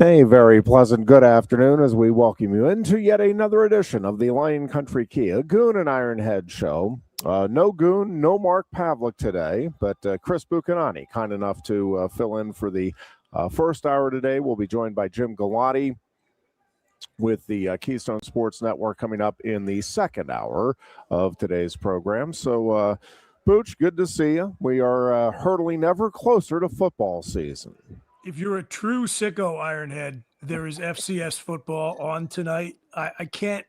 A very pleasant good afternoon as we welcome you into yet another edition of the Lion Country Kia Goon and Ironhead show. No Goon, no Mark Pavlik today, but Chris Buchanani, kind enough to fill in for the first hour today. We'll be joined by Jim Galati with the Keystone Sports Network coming up in the second hour of today's program. So, Booch, good to see you. We are hurtling ever closer to football season. If you're a true sicko, Ironhead, there is FCS football on tonight. I can't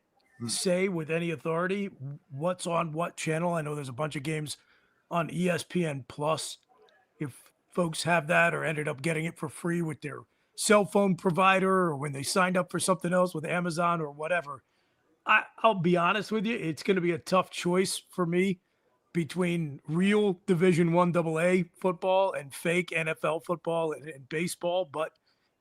say with any authority what's on what channel. I know there's a bunch of games on ESPN Plus. If folks have that or ended up getting it for free with their cell phone provider or when they signed up for something else with Amazon or whatever, I'll be honest with you, it's going to be a tough choice for me between real Division I AA football and fake NFL football and baseball. But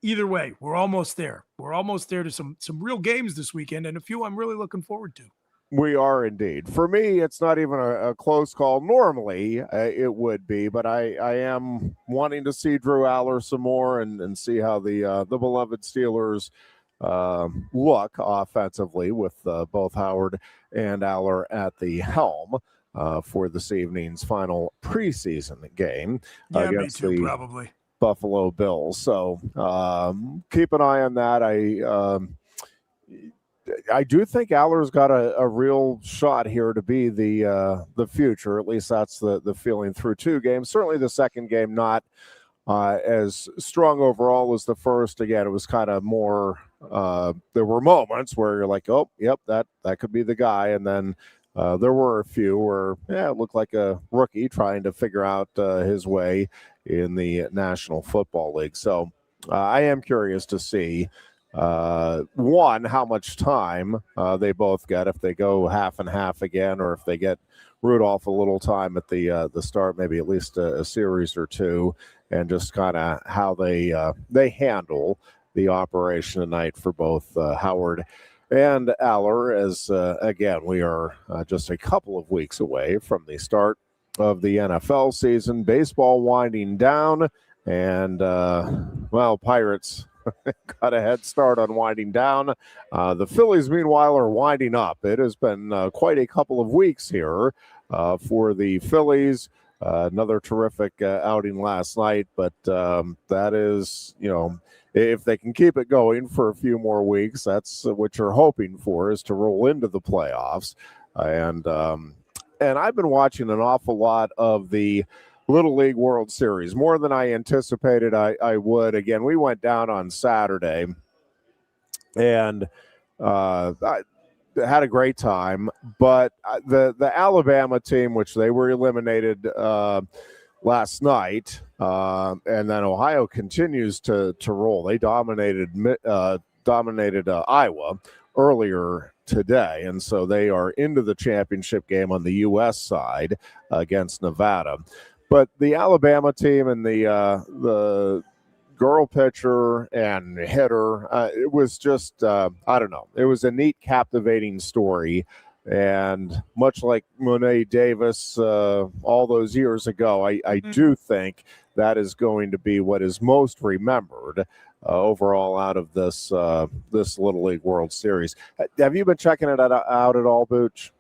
either way, we're almost there. We're almost there to some real games this weekend, and a few I'm really looking forward to. We are indeed. For me, it's not even a close call. Normally, it would be, but I am wanting to see Drew Aller some more and see how the beloved Steelers look offensively with both Howard and Aller at the helm. For this evening's final preseason game against me too, the probably. Buffalo Bills. So keep an eye on that. I do think Aller's got a real shot here to be the future. At least that's the feeling through two games. Certainly the second game not as strong overall as the first. Again, it was kind of more. There were moments where you're like, oh, yep, that could be the guy, and then. There were a few where, it looked like a rookie trying to figure out his way in the National Football League. So I am curious to see, one, how much time they both get, if they go half and half again, or if they get Rudolph a little time at the start, maybe at least a series or two, and just kind of how they handle the operation tonight for both Howard and Aller, as again, we are just a couple of weeks away from the start of the NFL season. Baseball winding down, and, Pirates got a head start on winding down. The Phillies, meanwhile, are winding up. It has been quite a couple of weeks here for the Phillies. Another terrific outing last night, but that is, if they can keep it going for a few more weeks, that's what you're hoping for, is to roll into the playoffs. And I've been watching an awful lot of the Little League World Series, more than I anticipated I would. Again, we went down on Saturday, and I had a great time. But the Alabama team, which they were eliminated last night, and then Ohio continues to roll. They dominated Iowa earlier today, and so they are into the championship game on the U.S. side against Nevada. But the Alabama team and the girl pitcher and hitter, it was just I don't know. It was a neat, captivating story. And much like Monet Davis all those years ago, I do think that is going to be what is most remembered overall out of this Little League World Series. Have you been checking it out at all, Booch?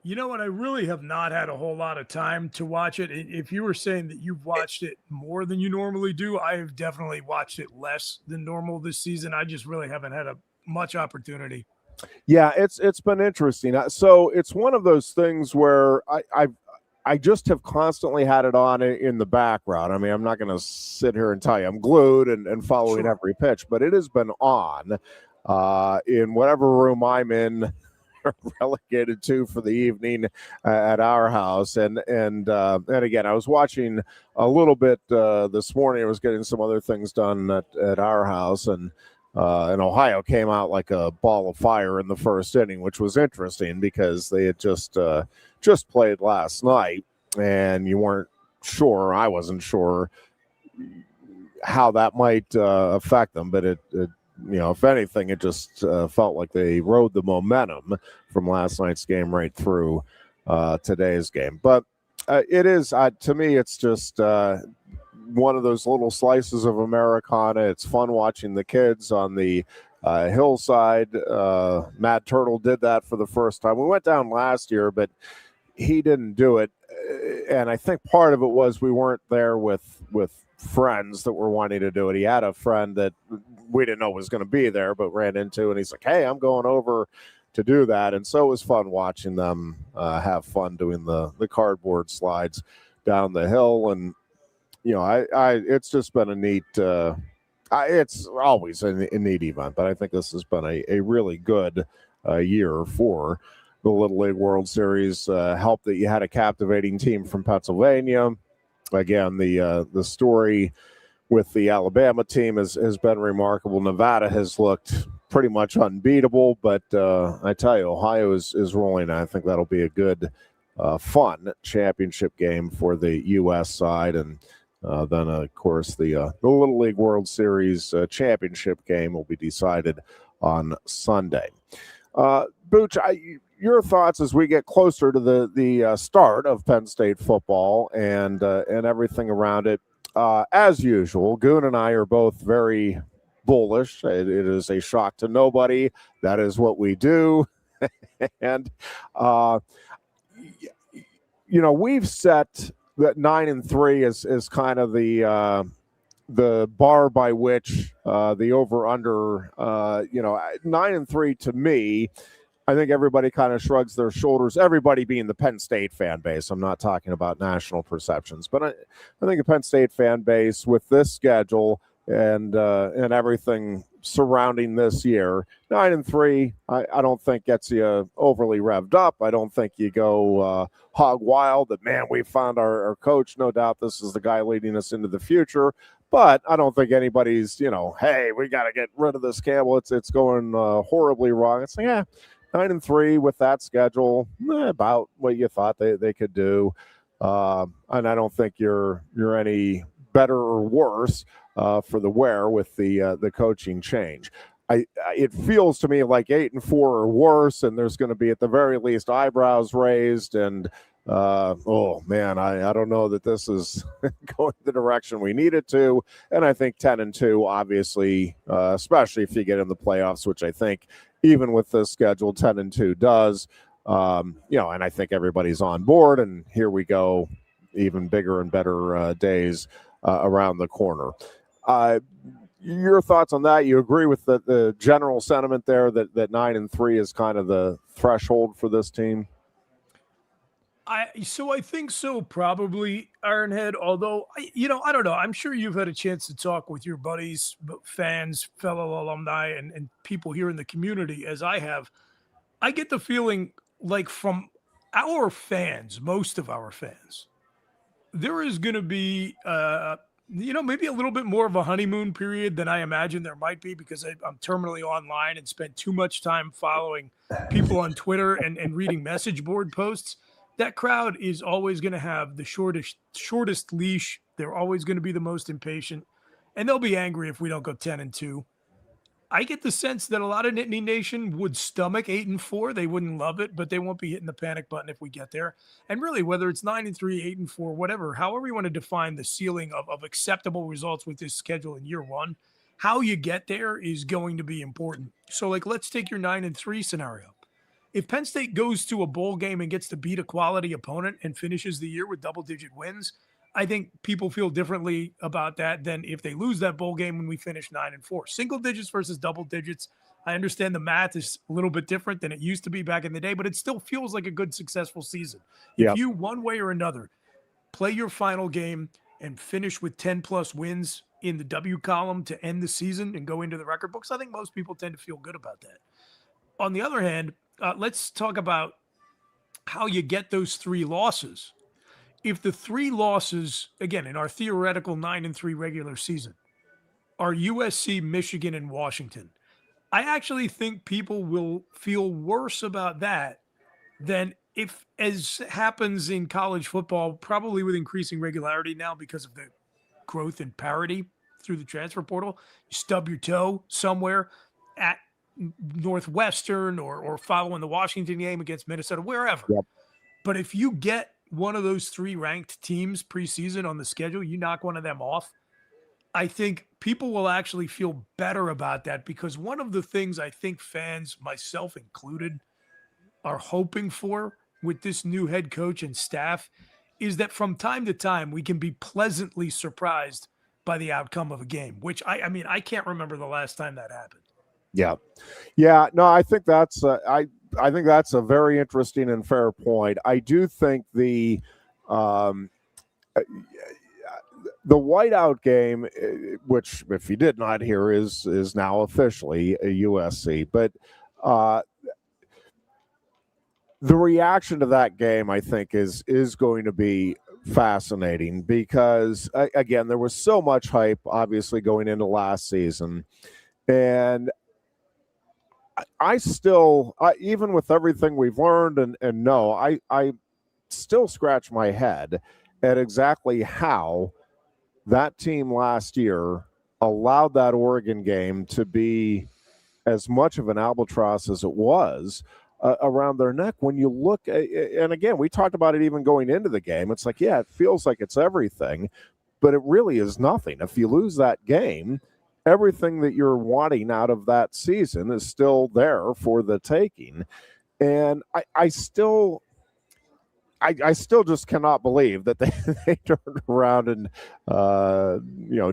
You know what? I really have not had a whole lot of time to watch it. If you were saying that you've watched it more than you normally do, I have definitely watched it less than normal this season. I just really haven't had much opportunity. Yeah, it's been interesting. So it's one of those things where I just have constantly had it on in the background. I mean, I'm not going to sit here and tell you I'm glued and following every pitch, but it has been on in whatever room I'm in, relegated to for the evening at our house. And again, I was watching a little bit this morning. I was getting some other things done at our house, and Ohio came out like a ball of fire in the first inning, which was interesting because they had just played last night, and you weren't sure. I wasn't sure how that might affect them, but it if anything, it just felt like they rode the momentum from last night's game right through today's game. But it is, to me, it's just one of those little slices of Americana. It's fun watching the kids on the hillside. Matt Turtle did that for the first time. We went down last year, but he didn't do it. And I think part of it was we weren't there with friends that were wanting to do it. He had a friend that we didn't know was going to be there, but ran into, and he's like, "Hey, I'm going over to do that." And so it was fun watching them have fun doing the cardboard slides down the hill. And it's just been a neat. It's always a neat event, but I think this has been a really good year for the Little League World Series. Helped that you had a captivating team from Pennsylvania. Again, the story with the Alabama team has been remarkable. Nevada has looked pretty much unbeatable, but I tell you, Ohio is rolling. I think that'll be a good, fun championship game for the U.S. side. And then, of course, the Little League World Series championship game will be decided on Sunday. Booch, your thoughts as we get closer to the start of Penn State football and everything around it. As usual, Goon and I are both very bullish. It is a shock to nobody. That is what we do. And we've set that 9-3 is kind of the bar by which the over under 9-3 to me. I think everybody kind of shrugs their shoulders, everybody being the Penn State fan base. I'm not talking about national perceptions, but I think the Penn State fan base with this schedule and everything surrounding this year, 9-3, I don't think gets you overly revved up. I don't think you go hog wild that, man, we found our coach. No doubt this is the guy leading us into the future. But I don't think anybody's, hey, we got to get rid of this Campbell. It's going horribly wrong. It's like, 9-3 with that schedule, about what you thought they could do. And I don't think you're any better or worse for the wear with the coaching change. It feels to me like 8-4 or worse, and there's going to be at the very least eyebrows raised. And oh man, I don't know that this is going the direction we need it to. And I think 10-2, obviously, especially if you get in the playoffs, which I think even with this schedule, 10-2 does. And I think everybody's on board. And here we go, even bigger and better days around the corner. Your thoughts on that? You agree with the general sentiment there that 9-3 is kind of the threshold for this team? I think so, probably, Ironhead. Although, I don't know. I'm sure you've had a chance to talk with your buddies, fans, fellow alumni, and people here in the community, as I have. I get the feeling like from our fans, most of our fans, there is going to be, maybe a little bit more of a honeymoon period than I imagine there might be, because I'm terminally online and spent too much time following people on Twitter and reading message board posts. That crowd is always going to have the shortest leash. They're always going to be the most impatient, and they'll be angry if we don't go 10-2. I get the sense that a lot of Nittany Nation would stomach 8-4. They wouldn't love it, but they won't be hitting the panic button if we get there. And really, whether it's 9-3, 8-4, whatever, however you want to define the ceiling of acceptable results with this schedule in year one, how you get there is going to be important. So, let's take your 9-3 scenario. If Penn State goes to a bowl game and gets to beat a quality opponent and finishes the year with double-digit wins, I think people feel differently about that than if they lose that bowl game when we finish 9-4. Single digits versus double digits. I understand the math is a little bit different than it used to be back in the day, but it still feels like a good, successful season. Yep. If you, one way or another, play your final game and finish with 10-plus wins in the W column to end the season and go into the record books, I think most people tend to feel good about that. On the other hand, let's talk about how you get those 3 losses. If the 3 losses, again, in our theoretical 9-3 regular season, are USC, Michigan, and Washington, I actually think people will feel worse about that than if, as happens in college football, probably with increasing regularity now because of the growth in parity through the transfer portal, you stub your toe somewhere at Northwestern or following the Washington game against Minnesota, wherever. Yep. But if you get one of those 3 ranked teams preseason on the schedule, you knock one of them off, I think people will actually feel better about that, because one of the things I think fans, myself included, are hoping for with this new head coach and staff is that from time to time we can be pleasantly surprised by the outcome of a game, which I mean, I can't remember the last time that happened. Yeah. Yeah. No, I think that's I think that's a very interesting and fair point. I do think the whiteout game, which if you did not hear, is now officially a USC, but the reaction to that game, I think, is going to be fascinating, because again, there was so much hype obviously going into last season, and I still, even with everything we've learned and know, I still scratch my head at exactly how that team last year allowed that Oregon game to be as much of an albatross as it was around their neck. When you look at, and again, we talked about it even going into the game, it's like, yeah, it feels like it's everything, but it really is nothing. If you lose that game, everything that you're wanting out of that season is still there for the taking. And I still just cannot believe that they turned around and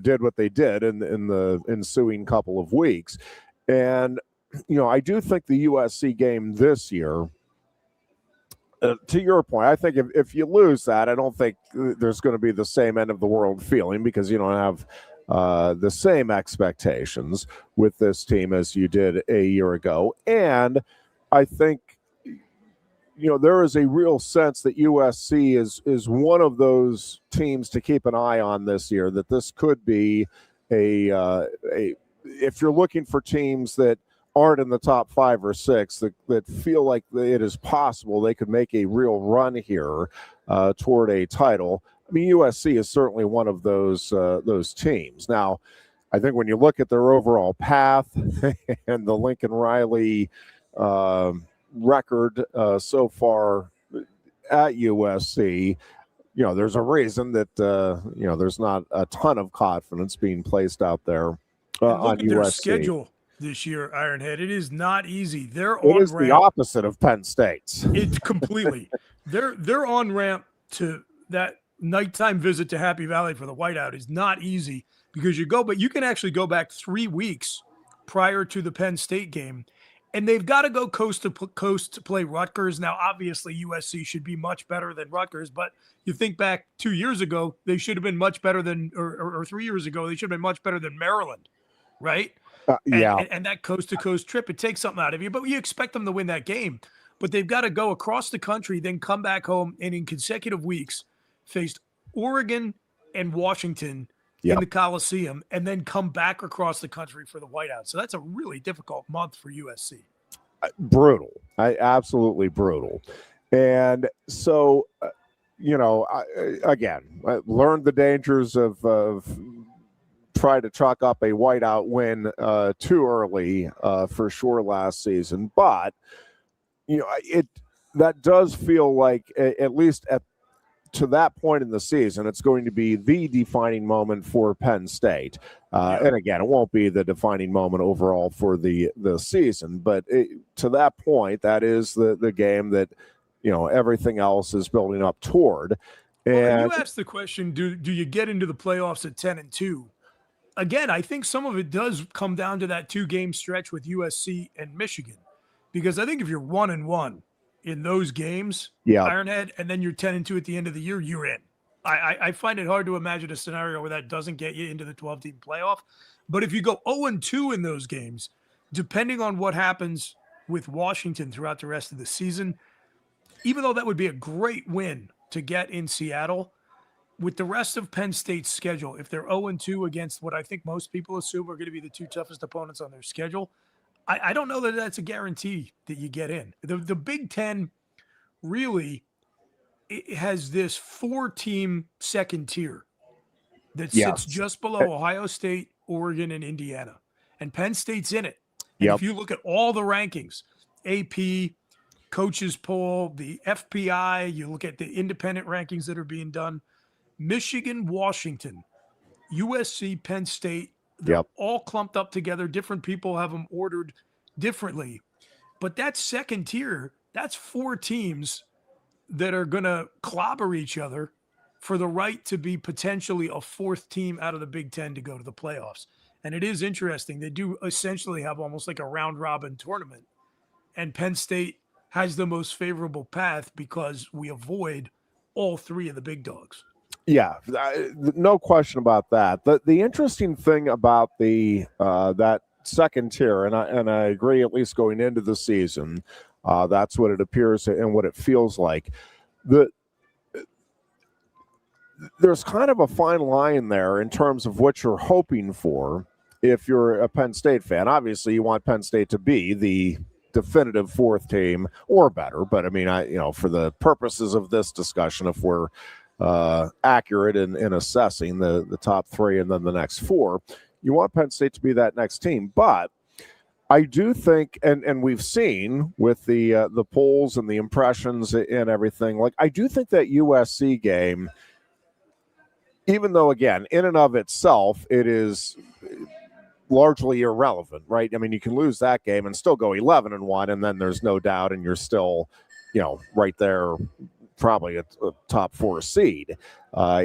did what they did in the ensuing couple of weeks. And I do think the USC game this year, to your point, I think if you lose that, I don't think there's going to be the same end of the world feeling, because you don't have the same expectations with this team as you did a year ago. And I think, there is a real sense that USC is one of those teams to keep an eye on this year, that this could be if you're looking for teams that aren't in the top 5 or 6 that feel like it is possible they could make a real run here toward a title. I mean, USC is certainly one of those teams. Now, I think when you look at their overall path and the Lincoln Riley record so far at USC, there's a reason that there's not a ton of confidence being placed out there on USC. Their schedule this year, Ironhead, it is not easy. They're it is the opposite of Penn State's. It's completely. They're on ramp to that nighttime visit to Happy Valley for the whiteout is not easy, because but you can actually go back 3 weeks prior to the Penn State game, and they've got to go coast to coast to play Rutgers. Now, obviously, USC should be much better than Rutgers, but you think back 2 years ago, they should have been much better than, or 3 years ago, they should have been much better than Maryland, right? Yeah. And that coast-to-coast trip, it takes something out of you. But you expect them to win that game. But they've got to go across the country, then come back home, and in consecutive weeks faced Oregon and Washington in the Coliseum, and then come back across the country for the whiteout. So that's a really difficult month for USC. Brutal. Absolutely brutal. And so, I learned the dangers of try to chalk up a whiteout win too early for sure last season, but that does feel like, at least to that point in the season, it's going to be the defining moment for Penn State. And again, it won't be the defining moment overall for the season, but to that point, that is the game that everything else is building up toward. And you asked the question, do you get into the playoffs at 10-2? Again, I think some of it does come down to that 2-game stretch with USC and Michigan, because I think if you're 1-1 in those games, Ironhead, and then you're 10-2 at the end of the year, you're in. I find it hard to imagine a scenario where that doesn't get you into the 12-team playoff. But if you go 0-2 in those games, depending on what happens with Washington throughout the rest of the season, even though that would be a great win to get in Seattle, with the rest of Penn State's schedule, if they're 0-2 against what I think most people assume are going to be the 2 toughest opponents on their schedule, I don't know that that's a guarantee that you get in. The Big Ten really has this 4-team second tier that sits just below Ohio State, Oregon, and Indiana. And Penn State's in it. And if you look at all the rankings, AP, coaches poll, the FPI, you look at the independent rankings that are being done. Michigan, Washington, USC, Penn State, they're all clumped up together. Different people have them ordered differently. But that second tier, that's 4 teams that are going to clobber each other for the right to be potentially a 4th team out of the Big Ten to go to the playoffs. And it is interesting. They do essentially have almost like a round robin tournament. And Penn State has the most favorable path because we avoid all 3 of the big dogs. Yeah, no question about that. The interesting thing about the that second tier, and I agree, at least going into the season, that's what it appears and what it feels like. There's kind of a fine line there in terms of what you're hoping for if you're a Penn State fan. Obviously, you want Penn State to be the definitive 4th team or better, but I mean, for the purposes of this discussion, if we're accurate in assessing the top 3 and then the next 4, you want Penn State to be that next team. But I do think, and we've seen with the polls and the impressions and everything, like I do think that USC game, even though again in and of itself it is largely irrelevant, right? I mean, you can lose that game and still go 11-1, and then there's no doubt, and you're still, right there, probably a top 4 seed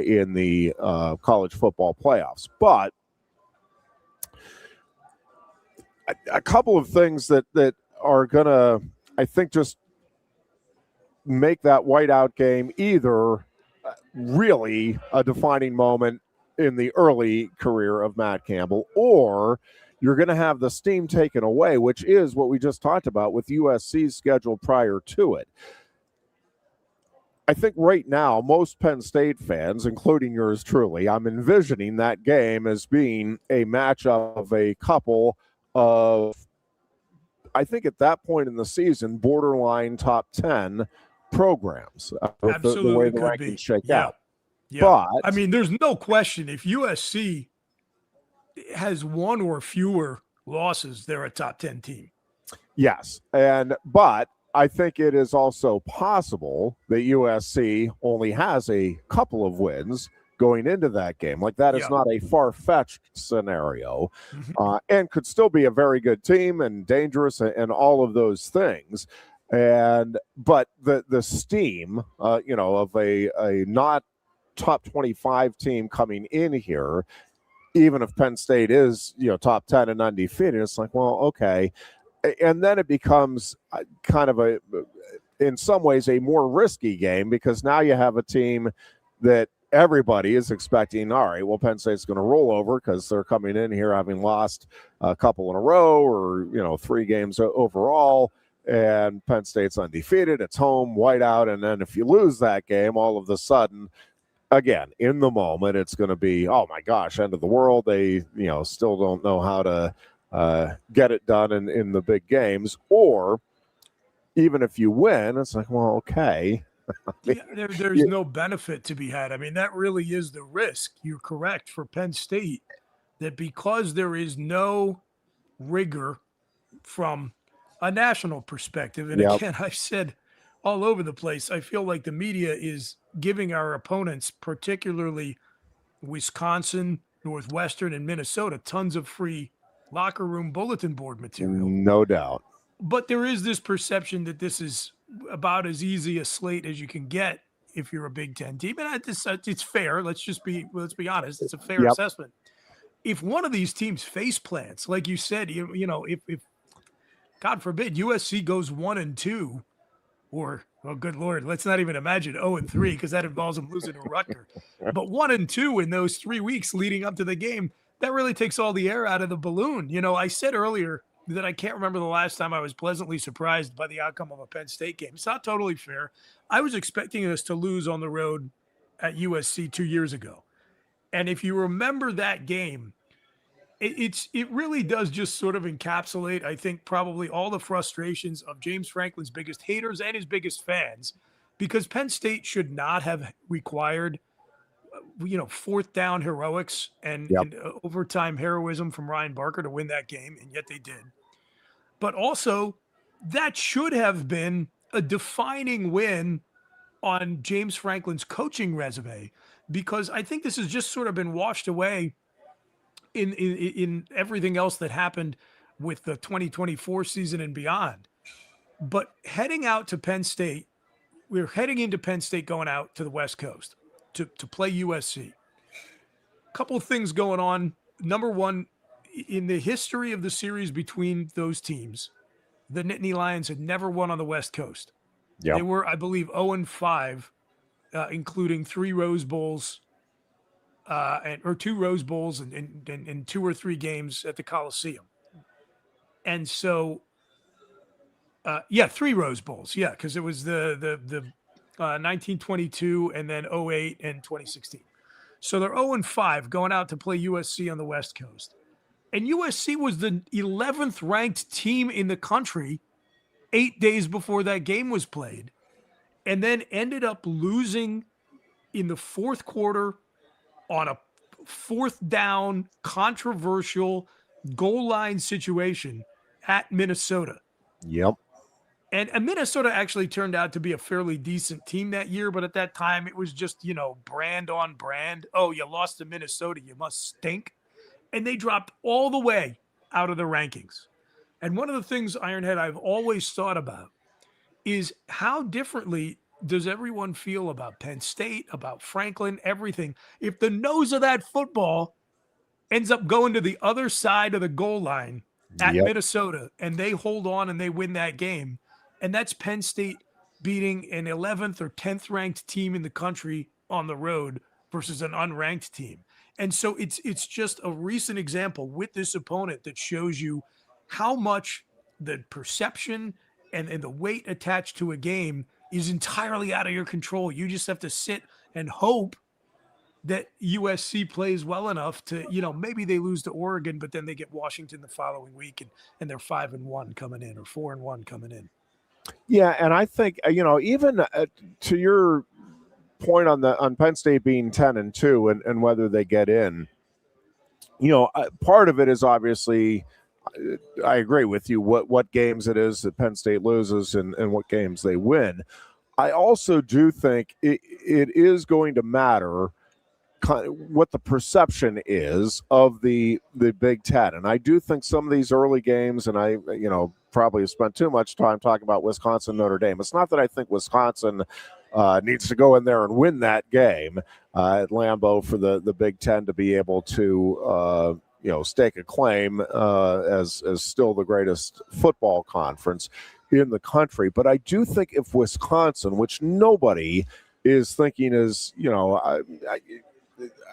in the college football playoffs. But a couple of things that are gonna, I think, just make that whiteout game either really a defining moment in the early career of Matt Campbell, or you're going to have the steam taken away, which is what we just talked about with USC's schedule prior to it. I think right now, most Penn State fans, including yours truly, I'm envisioning that game as being a matchup of a couple of, I think at that point in the season, borderline top 10 programs. Absolutely, the way the rankings shake out. Yeah. But I mean, there's no question if USC has 1 or fewer losses, they're a top 10 team. Yes. But I think it is also possible that USC only has a couple of wins going into that game. Like that is not a far-fetched scenario, and could still be a very good team and dangerous and all of those things. But the steam, of a not top 25 team coming in here, even if Penn State is, top 10 and undefeated, it's like, well, okay. And then it becomes kind of in some ways, a more risky game because now you have a team that everybody is expecting, all right, well, Penn State's going to roll over because they're coming in here having lost a couple in a row or, 3 games overall. And Penn State's undefeated. It's home, whiteout. And then if you lose that game, all of a sudden, again, in the moment, it's going to be, oh, my gosh, end of the world. They, still don't know how to get it done in the big games. Or even if you win, it's like, well, okay. There's no benefit to be had. I mean, that really is the risk. You're correct for Penn State that because there is no rigor from a national perspective. And again, I've said all over the place, I feel like the media is giving our opponents, particularly Wisconsin, Northwestern, and Minnesota, tons of free locker room bulletin board material. No doubt. But there is this perception that this is about as easy a slate as you can get if you're a Big Ten team. And it's fair. Let's be honest. It's a fair assessment. If one of these teams face plants, like you said, if God forbid USC goes 1-2, or, oh, good Lord, let's not even imagine 0-3 because that involves them losing to Rutgers. But 1-2 in those 3 weeks leading up to the game, that really takes all the air out of the balloon. I said earlier that I can't remember the last time I was pleasantly surprised by the outcome of a Penn State game. It's not totally fair. I was expecting us to lose on the road at USC 2 years ago. And if you remember that game, it really does just sort of encapsulate, I think, probably all the frustrations of James Franklin's biggest haters and his biggest fans, because Penn State should not have required, 4th down heroics and overtime heroism from Ryan Barker to win that game, and yet they did. But also, that should have been a defining win on James Franklin's coaching resume, because I think this has just sort of been washed away in everything else that happened with the 2024 season and beyond. But heading out to Penn State, we're heading into Penn State, going out to the West Coast to play USC. Couple of things going on. Number one, in the history of the series between those teams, the Nittany Lions had never won on the West Coast. Yep. They were, I believe, 0-5, including 3 Rose Bowls, or 2 Rose Bowls and 2 or 3 games at the Coliseum. And so, 3 Rose Bowls. Yeah, because it was the 1922 and then 08 and 2016. So they're 0-5 going out to play USC on the West Coast. And USC was the 11th ranked team in the country 8 days before that game was played, and then ended up losing in the fourth quarter on a 4th down, controversial goal line situation at Minnesota. Yep. And Minnesota actually turned out to be a fairly decent team that year, but at that time it was just, brand on brand. Oh, you lost to Minnesota, you must stink. And they dropped all the way out of the rankings. And one of the things, Ironhead, I've always thought about is how differently does everyone feel about Penn State, about Franklin, everything, if the nose of that football ends up going to the other side of the goal line at Minnesota, and they hold on and they win that game. And that's Penn State beating an 11th or 10th ranked team in the country on the road versus an unranked team. And so it's just a recent example with this opponent that shows you how much the perception and the weight attached to a game is entirely out of your control. You just have to sit and hope that USC plays well enough to, maybe they lose to Oregon, but then they get Washington the following week and they're 5-1 coming in, or 4-1 coming in. Yeah, and I think even to your point on Penn State being 10-2 and whether they get in, part of it is obviously, I agree with you, what games it is that Penn State loses and what games they win. I also do think it is going to matter what the perception is of the Big Ten. And I do think some of these early games, and I probably have spent too much time talking about Wisconsin, Notre Dame. It's not that I think Wisconsin needs to go in there and win that game at Lambeau for the Big Ten to be able to stake a claim as still the greatest football conference in the country. But I do think if Wisconsin, which nobody is thinking is,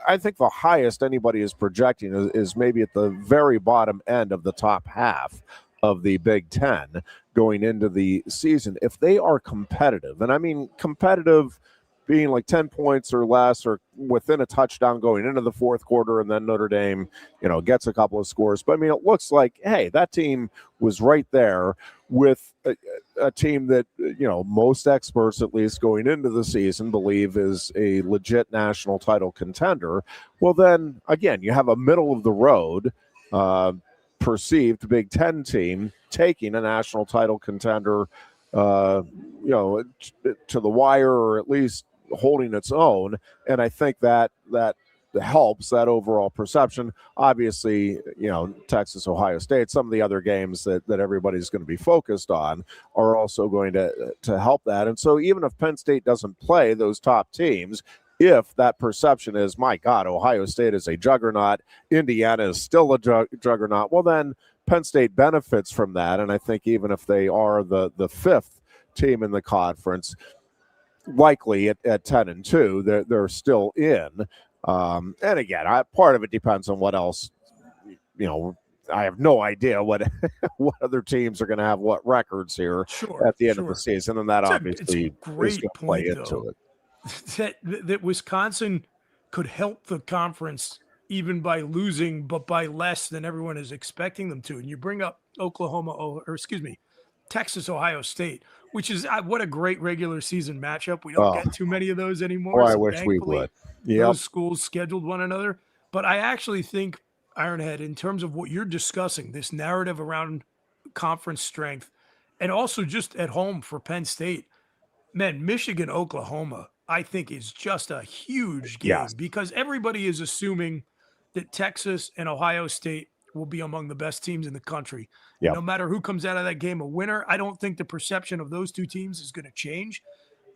I think the highest anybody is projecting is maybe at the very bottom end of the top half of the Big Ten going into the season. If they are competitive, and I mean competitive being like 10 points or less or within a touchdown going into the fourth quarter, and then Notre Dame, gets a couple of scores. But I mean, it looks like, hey, that team was right there with a team that, most experts, at least going into the season, believe is a legit national title contender. Well, then again, you have a middle of the road perceived Big Ten team taking a national title contender, to the wire, or at least holding its own. And I think that helps that overall perception. Obviously, Texas, Ohio State, some of the other games that everybody's going to be focused on are also going to help that. And so even if Penn State doesn't play those top teams, if that perception is, my God, Ohio State is a juggernaut, Indiana is still a juggernaut, well, then Penn State benefits from that. And I think even if they are the 5th team in the conference, likely at 10-2, they're still in. And again, part of it depends on what else, I have no idea what other teams are going to have what records here at the end of the season. And that obviously it's a great point, into it. That Wisconsin could help the conference even by losing, but by less than everyone is expecting them to. And you bring up Texas, Ohio State, which is what a great regular season matchup. We don't get too many of those anymore. I wish we would. Those schools scheduled one another. But I actually think, Ironhead, in terms of what you're discussing, this narrative around conference strength And also just at home for Penn State, man, Michigan, Oklahoma, I think is just a huge game Yes. because everybody is assuming that Texas and Ohio State will be among the best teams in the country. And Yep. no matter who comes out of that game a winner, I don't think the perception of those two teams is going to change.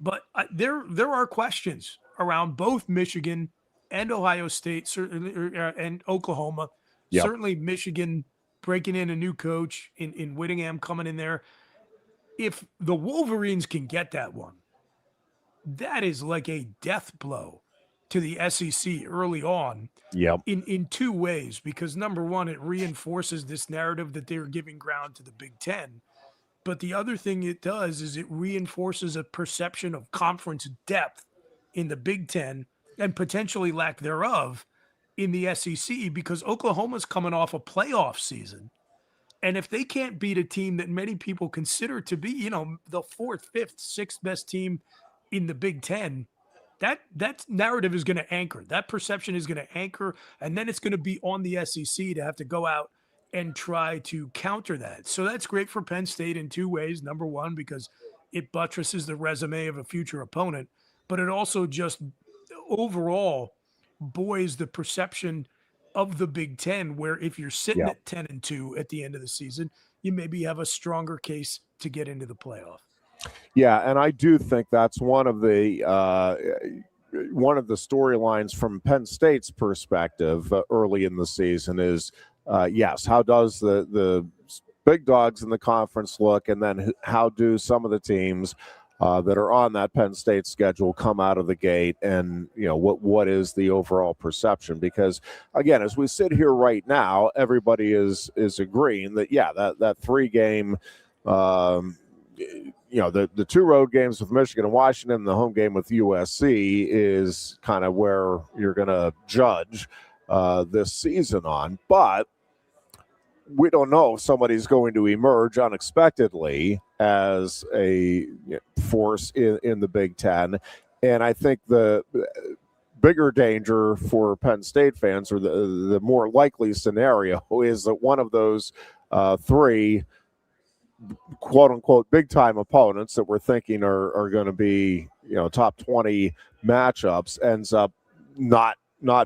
But there are questions around both Michigan and Ohio State, certainly, and Oklahoma. Yep. Certainly, Michigan breaking in a new coach in Whittingham coming in there. If the Wolverines can get that one, that is like a death blow to the SEC early on Yep. in two ways. Because number one, it reinforces this narrative that they're giving ground to the Big Ten. But the other thing it does is it reinforces a perception of conference depth in the Big Ten and potentially lack thereof in the SEC because Oklahoma's coming off a playoff season. And if they can't beat a team that many people consider to be, the fourth, fifth, sixth best team in the Big Ten, that narrative is going to anchor. That perception is going to anchor, and then it's going to be on the SEC to have to go out and try to counter that. So that's great for Penn State in two ways. Number one, because it buttresses the resume of a future opponent, but it also just overall buoys the perception of the Big Ten, where if you're sitting Yep. at 10-2 at the end of the season, you maybe have a stronger case to get into the playoff. Yeah, and I do think that's one of the storylines from Penn State's perspective early in the season is, yes, how does the big dogs in the conference look, and then how do some of the teams that are on that Penn State schedule come out of the gate, and what is the overall perception? Because again, as we sit here right now, everybody is agreeing that that 3-game. The 2 road games with Michigan and Washington and the home game with USC is kind of where you're going to judge this season on. But we don't know if somebody's going to emerge unexpectedly as a force in the Big Ten. And I think the bigger danger for Penn State fans, or the more likely scenario, is that one of those 3 quote unquote big time opponents that we're thinking are going to be top 20 matchups ends up not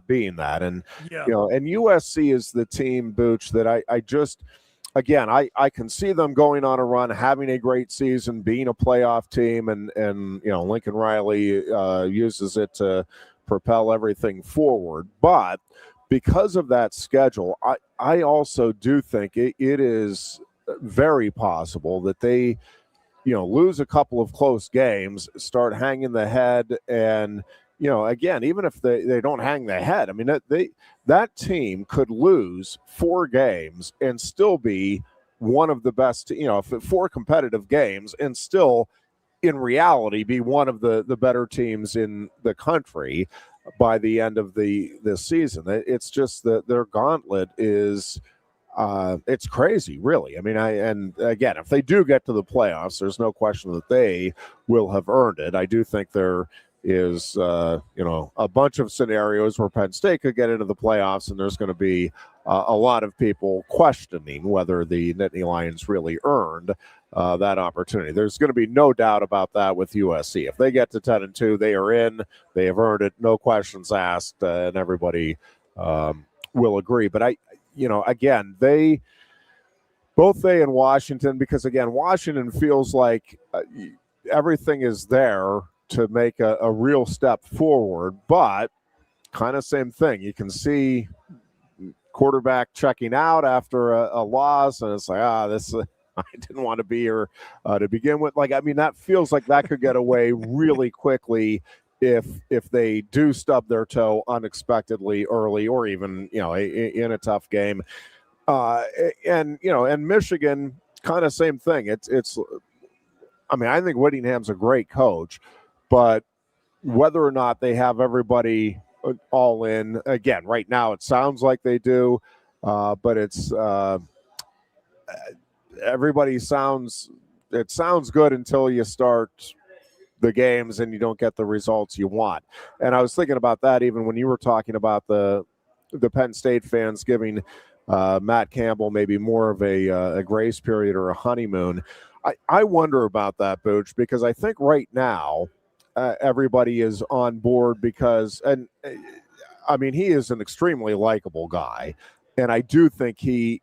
being that. And and USC is the team, Booch, that I just again I can see them going on a run, having a great season, being a playoff team, and Lincoln Riley uses it to propel everything forward. But because of that schedule, I also do think it is very possible that they lose a couple of close games, start hanging the head, and again, even if they don't hang the head, I mean that team could lose 4 games and still be one of the best, 4 competitive games and still in reality be one of the better teams in the country by the end of this season. It's just that their gauntlet is it's crazy, really. I mean, and again, if they do get to the playoffs, there's no question that they will have earned it. I do think there is, a bunch of scenarios where Penn State could get into the playoffs, and there's going to be a lot of people questioning whether the Nittany Lions really earned that opportunity. There's going to be no doubt about that with USC. If they get to 10-2, they are in. They have earned it, no questions asked, and everybody will agree. But again, both they and Washington, because again, Washington feels like everything is there to make a real step forward, but kind of same thing. You can see quarterback checking out after a loss, and it's like, this I didn't want to be here to begin with. Like, I mean, that feels like that could get away really quickly if they do stub their toe unexpectedly early, or even in a tough game. And Michigan, kind of same thing. It's I mean, I think Whittingham's a great coach, but whether or not they have everybody all in, again, right now it sounds like they do, but it's everybody sounds good until you start the games and you don't get the results you want. And I was thinking about that even when you were talking about the Penn State fans giving Matt Campbell maybe more of a grace period or a honeymoon. I wonder about that, Booch, because I think right now everybody is on board because, and I mean, he is an extremely likable guy, and I do think he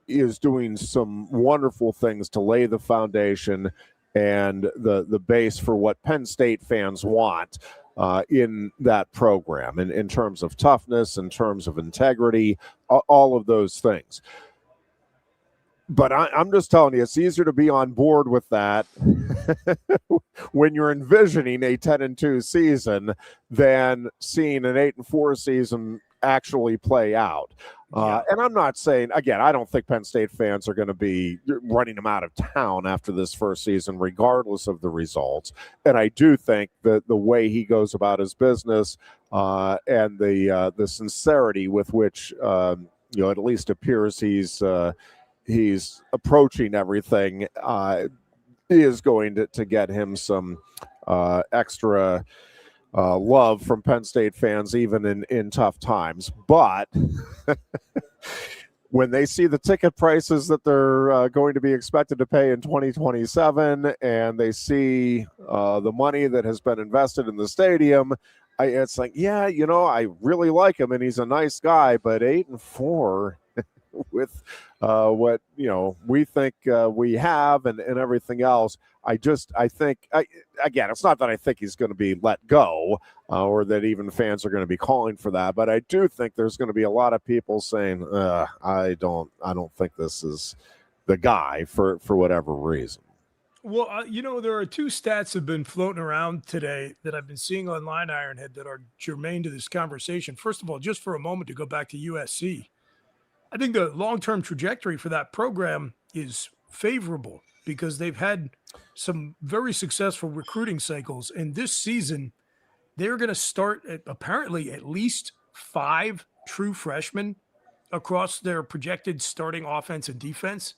is doing some wonderful things to lay the foundation and the base for what Penn State fans want in that program, in terms of toughness, in terms of integrity, all of those things. But I'm just telling you, it's easier to be on board with that when you're envisioning a 10-2 season than seeing an 8-4 season actually play out. And I'm not saying, again, I don't think Penn State fans are going to be running him out of town after this first season, regardless of the results. And I do think that the way he goes about his business and the sincerity with which, it at least appears he's approaching everything is going to get him some extra love from Penn State fans, even in tough times. But when they see the ticket prices that they're going to be expected to pay in 2027, and they see the money that has been invested in the stadium, it's like, I really like him, and he's a nice guy, but 8-4 with what we think we have and everything else. I think again, it's not that I think he's going to be let go or that even fans are going to be calling for that, but I do think there's going to be a lot of people saying I don't think this is the guy for whatever reason. Well, there are two stats that have been floating around today that I've been seeing online, Ironhead, that are germane to this conversation. First of all, just for a moment to go back to USC, I think the long-term trajectory for that program is favorable because they've had some very successful recruiting cycles. And this season, they're going to start apparently at least 5 true freshmen across their projected starting offense and defense.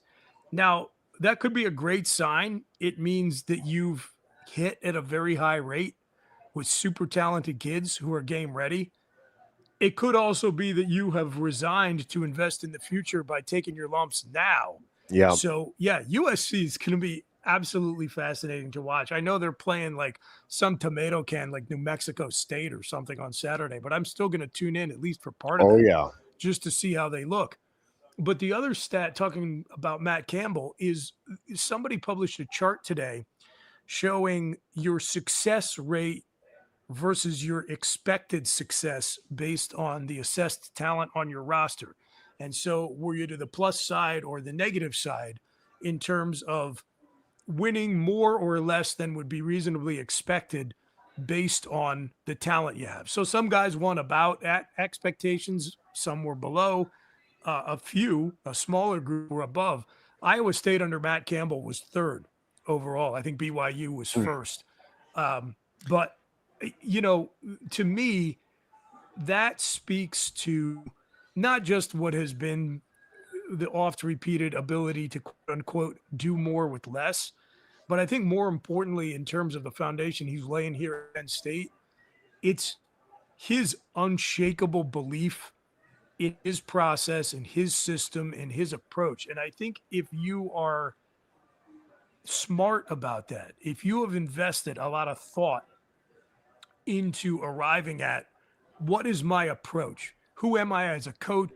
Now, that could be a great sign. It means that you've hit at a very high rate with super talented kids who are game ready. It could also be that you have resigned to invest in the future by taking your lumps now. Yeah. So, USC is going to be absolutely fascinating to watch. I know they're playing like some tomato can, like New Mexico State or something on Saturday, but I'm still going to tune in at least for part of it, just to see how they look. But the other stat talking about Matt Campbell is somebody published a chart today showing your success rate versus your expected success based on the assessed talent on your roster. And so were you to the plus side or the negative side in terms of winning more or less than would be reasonably expected based on the talent you have? So some guys won about at expectations, some were below, a smaller group were above. Iowa State under Matt Campbell was third overall. I think BYU was first. But to me, that speaks to not just what has been the oft repeated ability to quote unquote do more with less, but I think more importantly, in terms of the foundation he's laying here at Penn State, it's his unshakable belief in his process and his system and his approach. And I think if you are smart about that, if you have invested a lot of thought into arriving at what is my approach, who am I as a coach,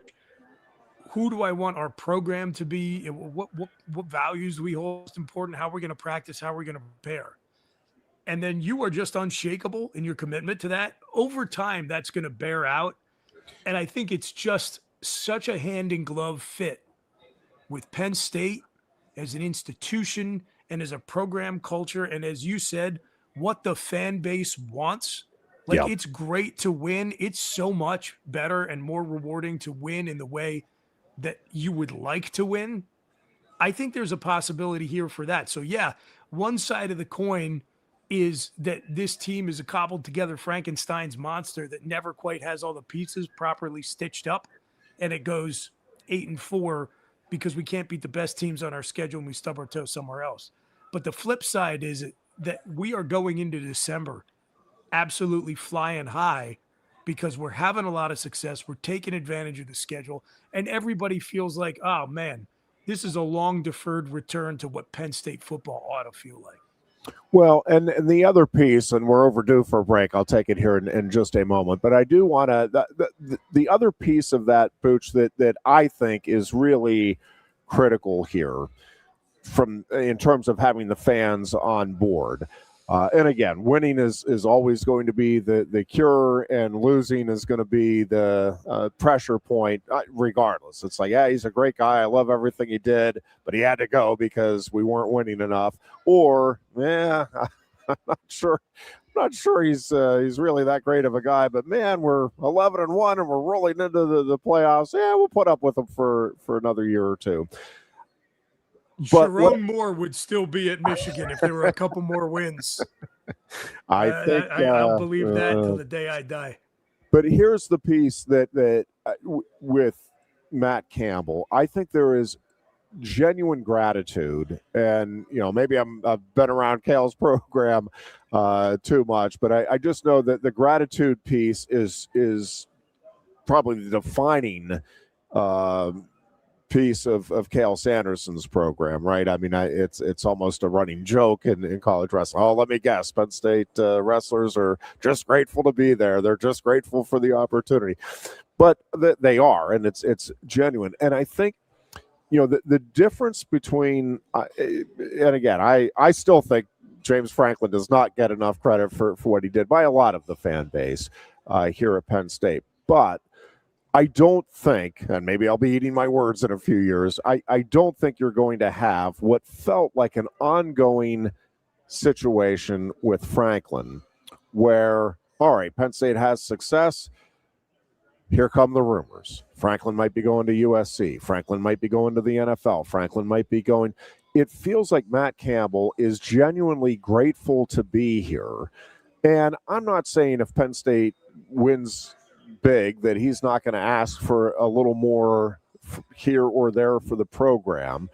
who do I want our program to be, what values do we hold most important, how we're going to practice, how we're going to prepare, and then you are just unshakable in your commitment to that, over time that's going to bear out. And I think it's just such a hand in glove fit with Penn State as an institution and as a program culture, and as you said, what the fan base wants. It's great to win. It's so much better and more rewarding to win in the way that you would like to win. I think there's a possibility here for that. So one side of the coin is that this team is a cobbled together Frankenstein's monster that never quite has all the pieces properly stitched up, and it goes 8-4 because we can't beat the best teams on our schedule and we stub our toe somewhere else. But the flip side is that we are going into December absolutely flying high because we're having a lot of success. We're taking advantage of the schedule, and everybody feels like, oh man, this is a long deferred return to what Penn State football ought to feel like. Well, and the other piece, and we're overdue for a break. I'll take it here in just a moment. But I do want to the other piece of that, Booch, that I think is really critical here, in terms of having the fans on board. And again, winning is always going to be the cure, and losing is going to be the pressure point, regardless. It's like, yeah, he's a great guy. I love everything he did, but he had to go because we weren't winning enough. Or, yeah, I'm not sure he's really that great of a guy, but man, we're 11-1 and we're rolling into the playoffs. Yeah, we'll put up with him for another year or two. But Sharon Moore would still be at Michigan if there were a couple more wins. I'll believe that till the day I die. But here's the piece that with Matt Campbell, I think there is genuine gratitude, and maybe I've been around Cale's program too much, but I just know that the gratitude piece is probably the defining piece of Cale Sanderson's program, right? I mean, it's almost a running joke in college wrestling. Oh, let me guess, Penn State wrestlers are just grateful to be there. They're just grateful for the opportunity, but they are, and it's genuine. And I think the difference between and again, I still think James Franklin does not get enough credit for what he did by a lot of the fan base here at Penn State, but I don't think, and maybe I'll be eating my words in a few years, I don't think you're going to have what felt like an ongoing situation with Franklin where, all right, Penn State has success. Here come the rumors. Franklin might be going to USC. Franklin might be going to the NFL. Franklin might be going. It feels like Matt Campbell is genuinely grateful to be here. And I'm not saying if Penn State wins big that he's not going to ask for a little more here or there for the program,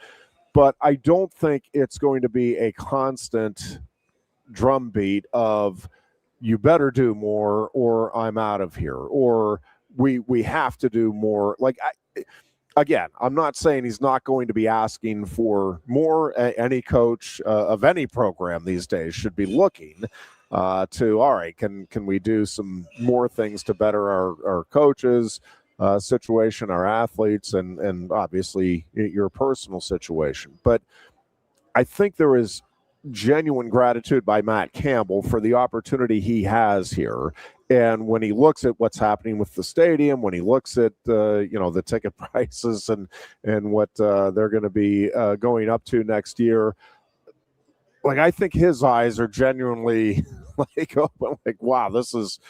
but I don't think it's going to be a constant drumbeat of you better do more or I'm out of here, or we have to do more. Like, again, I'm not saying he's not going to be asking for more. Any coach of any program these days should be looking to, all right, can we do some more things to better our coaches situation, our athletes, and obviously your personal situation. But I think there is genuine gratitude by Matt Campbell for the opportunity he has here. And when he looks at what's happening with the stadium, when he looks at the ticket prices and what they're going to be going up to next year, like, I think his eyes are genuinely like open, like, wow, this is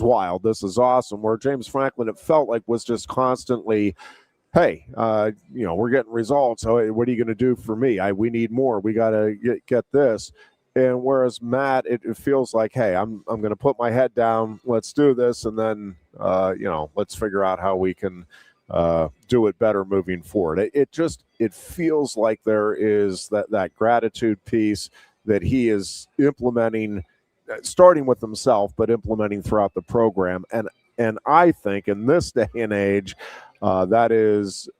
wild, this is awesome. Where James Franklin, it felt like, was just constantly, hey, we're getting results. So what are you going to do for me? We need more. We got to get this. And whereas Matt, it feels like, hey, I'm going to put my head down. Let's do this, and then let's figure out how we can do it better moving forward. It feels like there is that gratitude piece that he is implementing, starting with himself, but implementing throughout the program. And I think in this day and age, that is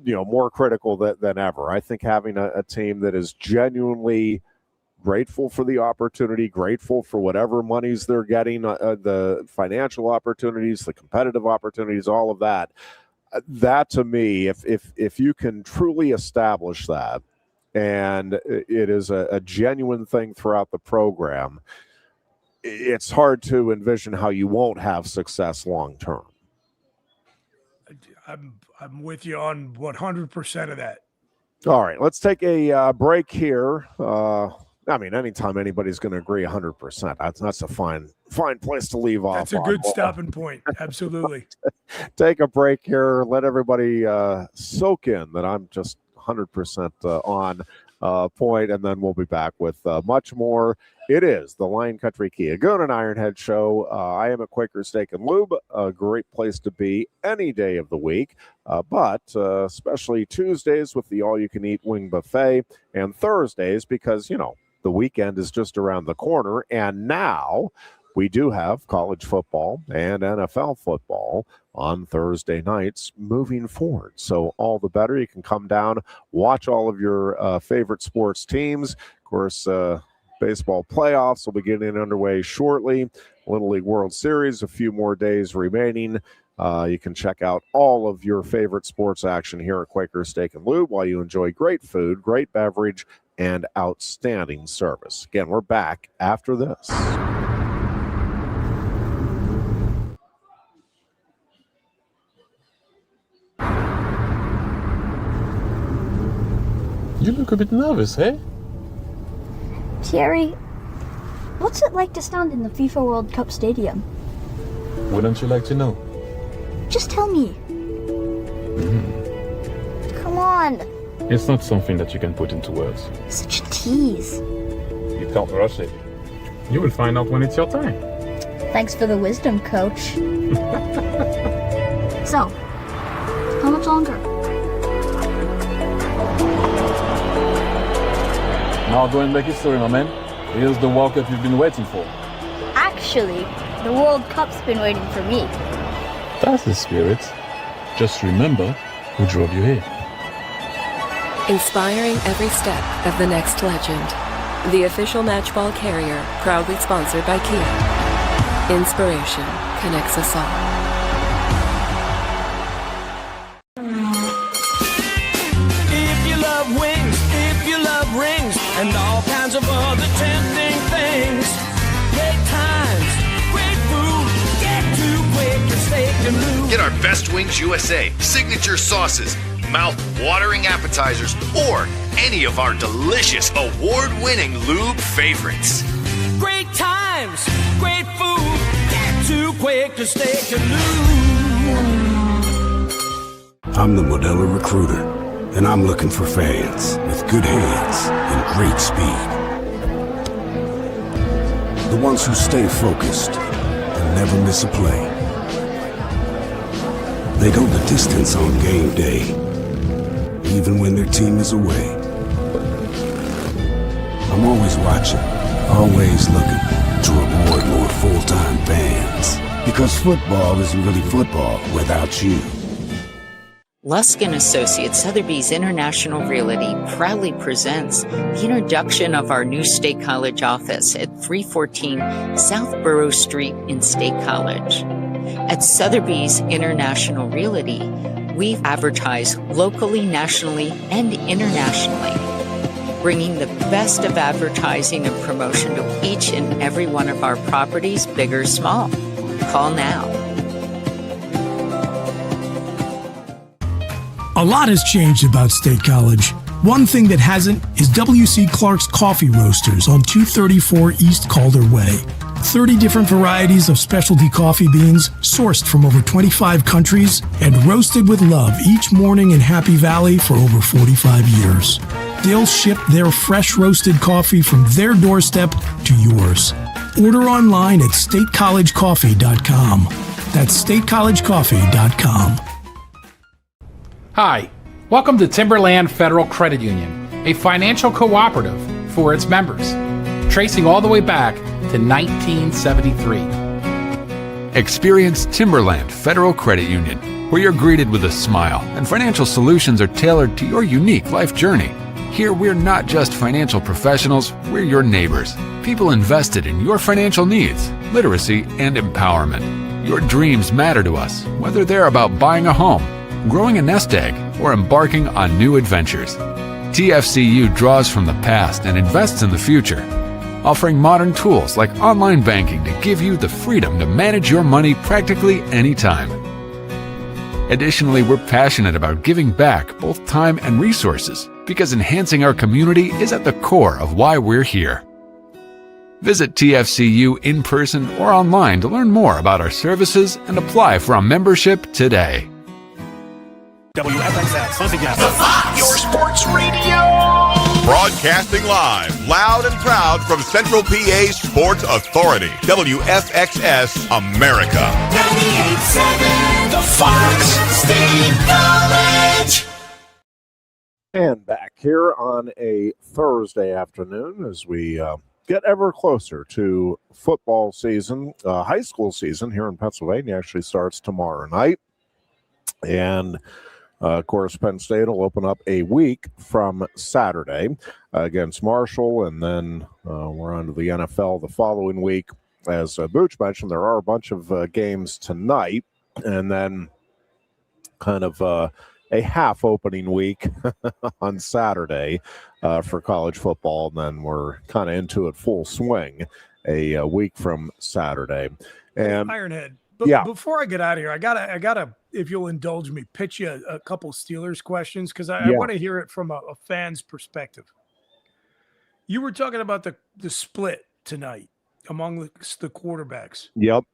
more critical than ever. I think having a team that is genuinely grateful for the opportunity, grateful for whatever monies they're getting, the financial opportunities, the competitive opportunities, all of that. That, to me, if you can truly establish that, and it is a genuine thing throughout the program, it's hard to envision how you won't have success long term. I'm with you on 100% of that. All right, let's take a break here. I mean, anytime anybody's going to agree 100%, that's a fine place to leave off. That's a good stopping point. Absolutely. Take a break here. Let everybody soak in that I'm just 100% on point, and then we'll be back with much more. It is the Lion Country Kia Goon and Ironhead show. I am at Quaker Steak and Lube, a great place to be any day of the week, but especially Tuesdays with the all-you-can-eat wing buffet, and Thursdays because, the weekend is just around the corner. And now we do have college football and NFL football on Thursday nights moving forward. So all the better. You can come down, watch all of your favorite sports teams. Of course, baseball playoffs will be getting underway shortly. Little League World Series, a few more days remaining. You can check out all of your favorite sports action here at Quaker Steak and Lube while you enjoy great food, great beverage, and outstanding service. Again, we're back after this. You look a bit nervous, eh? Thierry, what's it like to stand in the FIFA World Cup stadium? Wouldn't you like to know? Just tell me. Come on. It's not something that you can put into words. Such a tease. You can't rush it. You will find out when it's your time. Thanks for the wisdom, coach. So, how much longer? Now go and make history, my man. Here's the World Cup you've been waiting for. Actually, the World Cup's been waiting for me. That's the spirit. Just remember who drove you here. Inspiring every step of the next legend. The official matchball carrier, proudly sponsored by Kia. Inspiration connects us all. If you love wings, if you love rings, and all kinds of other tempting things, great times, great food, get to Quaker Steak and Lube. Get our Best Wings USA signature sauces, mouth-watering appetizers, or any of our delicious award-winning lube favorites. Great times, great food, get to Quaker Steak and Lube. I'm the Modelo Recruiter, and I'm looking for fans with good hands and great speed. The ones who stay focused and never miss a play. They go the distance on game day, even when their team is away. I'm always watching, always looking to reward more full-time fans. Because football isn't really football without you. Lusk & Associates Sotheby's International Realty proudly presents the introduction of our new State College office at 314 South Borough Street in State College. At Sotheby's International Realty, we advertise locally, nationally, and internationally, bringing the best of advertising and promotion to each and every one of our properties, big or small. Call now. A lot has changed about State College. One thing that hasn't is W.C. Clark's Coffee Roasters on 234 East Calder Way. 30 different varieties of specialty coffee beans sourced from over 25 countries and roasted with love each morning in Happy Valley for over 45 years. They'll ship their fresh roasted coffee from their doorstep to yours. Order online at statecollegecoffee.com. That's statecollegecoffee.com. Hi, welcome to Timberland Federal Credit Union, a financial cooperative for its members, tracing all the way back to 1973. Experience Timberland Federal Credit Union, where you're greeted with a smile and financial solutions are tailored to your unique life journey. Here, we're not just financial professionals, we're your neighbors, people invested in your financial needs, literacy, and empowerment. Your dreams matter to us, whether they're about buying a home, growing a nest egg, or embarking on new adventures. TFCU draws from the past and invests in the future, offering modern tools like online banking to give you the freedom to manage your money practically anytime. Additionally, we're passionate about giving back both time and resources because enhancing our community is at the core of why we're here. Visit TFCU in person or online to learn more about our services and apply for a membership today. WFXS, The Fox, your sports radio. Broadcasting live, loud and proud from Central PA's Sports Authority, WFXS America. 98.7, The Fox, State College. And back here on a Thursday afternoon as we get ever closer to football season. High school season here in Pennsylvania actually starts tomorrow night. And, of course, Penn State will open up a week from Saturday against Marshall. And then we're on to the NFL the following week. As Booch mentioned, there are a bunch of games tonight. And then kind of a half opening week on Saturday for college football. And then we're kind of into it full swing a week from Saturday. And Ironhead. Yeah. Before I get out of here, I gotta, if you'll indulge me, pitch you a couple Steelers questions because I want to hear it from a fan's perspective. You were talking about the split tonight among the quarterbacks. Yep.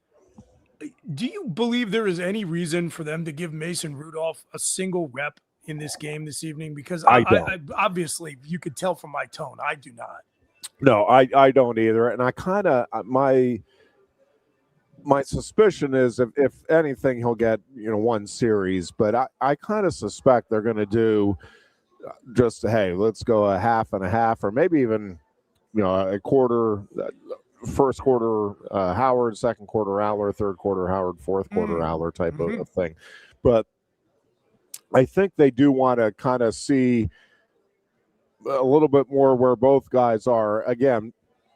Do you believe there is any reason for them to give Mason Rudolph a single rep in this game this evening? Because I obviously, you could tell from my tone, I do not. No, I don't either. And I kind of my suspicion is if anything, he'll get one series. But I kind of suspect they're going to do just hey, let's go a half and a half, or maybe even a quarter. First quarter Howard, second quarter Aller, third quarter Howard, fourth quarter Aller type of thing. But I think they do want to kind of see a little bit more where both guys are. Again,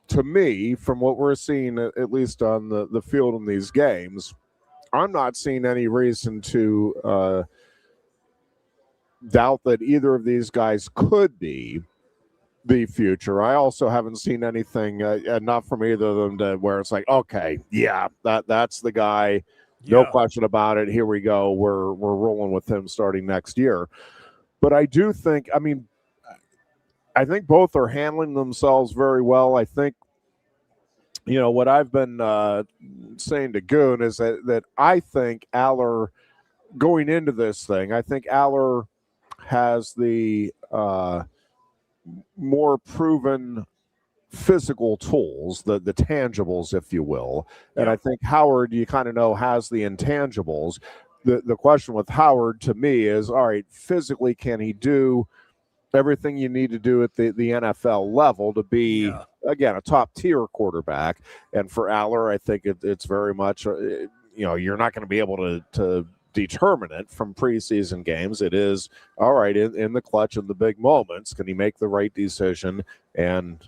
to me, from what we're seeing, at least on the field in these games, I'm not seeing any reason to doubt that either of these guys could be the future. I also haven't seen anything enough from either of them to where it's like, okay, yeah, that's the guy, no question about it. Here we go. We're rolling with him starting next year. But I do think, I think both are handling themselves very well. I think, what I've been saying to Goon is that I think Aller, going into this thing, I think Aller has the more proven physical tools, the tangibles, if you will. And I think Howard, you kind of know, has the intangibles. The question with Howard, to me, is, all right, physically, can he do everything you need to do at the NFL level to be, again, a top-tier quarterback? And for Aller, I think it's very much, you're not going to be able to determine it from preseason games. It is, all right, in the clutch in the big moments, can he make the right decision and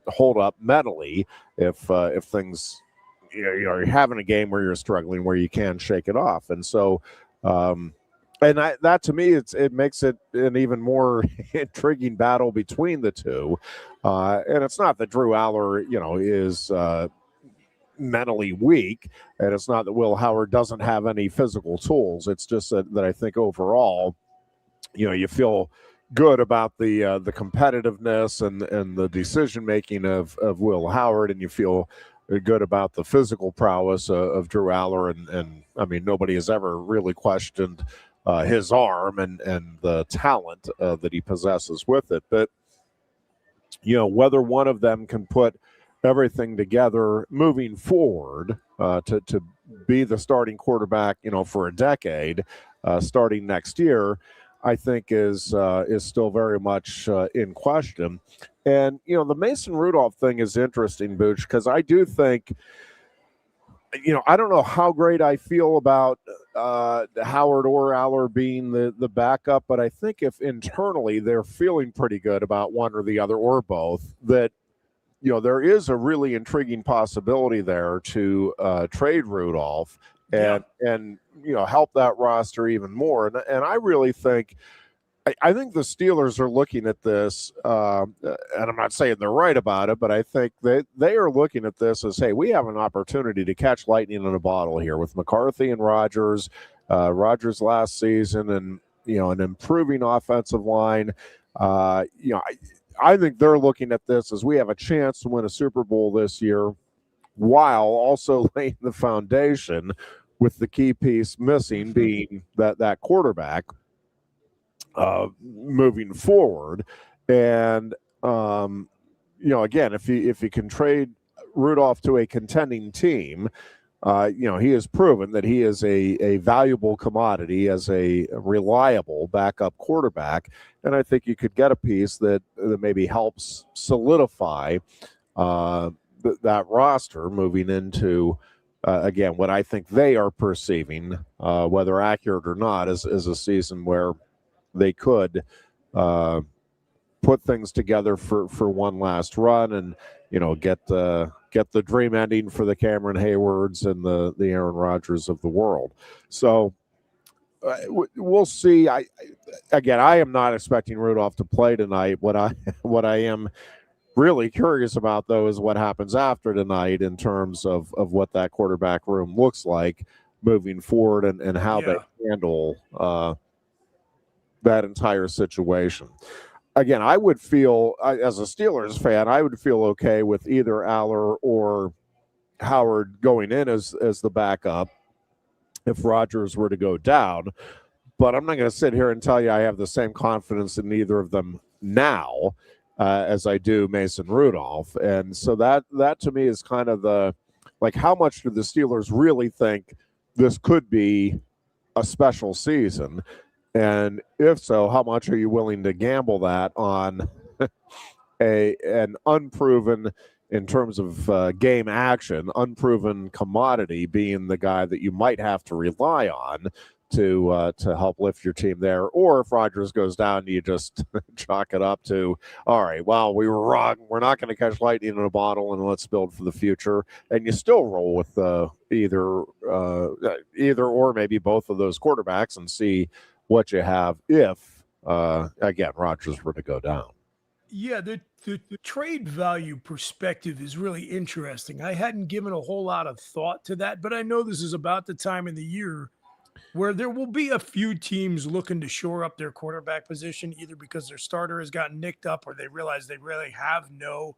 hold up mentally if things, you're having a game where you're struggling, where you can shake it off. And so, that to me, it makes it an even more intriguing battle between the two. And it's not that Drew Aller, is mentally weak, and it's not that Will Howard doesn't have any physical tools. It's just that I think overall, you feel good about the competitiveness and the decision making of Will Howard, and you feel good about the physical prowess of Drew Aller. And I mean, nobody has ever really questioned his arm and the talent that he possesses with it. But whether one of them can put everything together moving forward to be the starting quarterback, for a decade, starting next year, I think is still very much in question. And the Mason Rudolph thing is interesting, Booch, because I do think, I don't know how great I feel about Howard or Aller being the backup, but I think if internally they're feeling pretty good about one or the other or both, that there is a really intriguing possibility there to trade Rudolph and help that roster even more. And I really think, I think the Steelers are looking at this, and I'm not saying they're right about it, but I think they are looking at this as, hey, we have an opportunity to catch lightning in a bottle here with McCarthy and Rodgers last season, and an improving offensive line. I think they're looking at this as we have a chance to win a Super Bowl this year, while also laying the foundation with the key piece missing being that quarterback moving forward. And again, if you can trade Rudolph to a contending team, he has proven that he is a valuable commodity as a reliable backup quarterback. And I think you could get a piece that maybe helps solidify that roster moving into, again, what I think they are perceiving, whether accurate or not, is a season where they could put things together for one last run and, get the dream ending for the Cameron Haywards and the Aaron Rodgers of the world. So we'll see. I am not expecting Rudolph to play tonight. What I am really curious about, though, is what happens after tonight in terms of what that quarterback room looks like moving forward and how they handle that entire situation. Again, I would feel, as a Steelers fan, I would feel okay with either Aller or Howard going in as the backup if Rodgers were to go down. But I'm not going to sit here and tell you I have the same confidence in either of them now as I do Mason Rudolph. And so that to me is kind of how much do the Steelers really think this could be a special season? And if so, how much are you willing to gamble that on an unproven, in terms of game action, unproven commodity being the guy that you might have to rely on to help lift your team there? Or if Rodgers goes down, you just chalk it up to, all right, well, we were wrong. We're not going to catch lightning in a bottle, and let's build for the future. And you still roll with either or maybe both of those quarterbacks and see what you have if, again, Rodgers were to go down. Yeah, the trade value perspective is really interesting. I hadn't given a whole lot of thought to that, but I know this is about the time in the year where there will be a few teams looking to shore up their quarterback position, either because their starter has gotten nicked up or they realize they really have no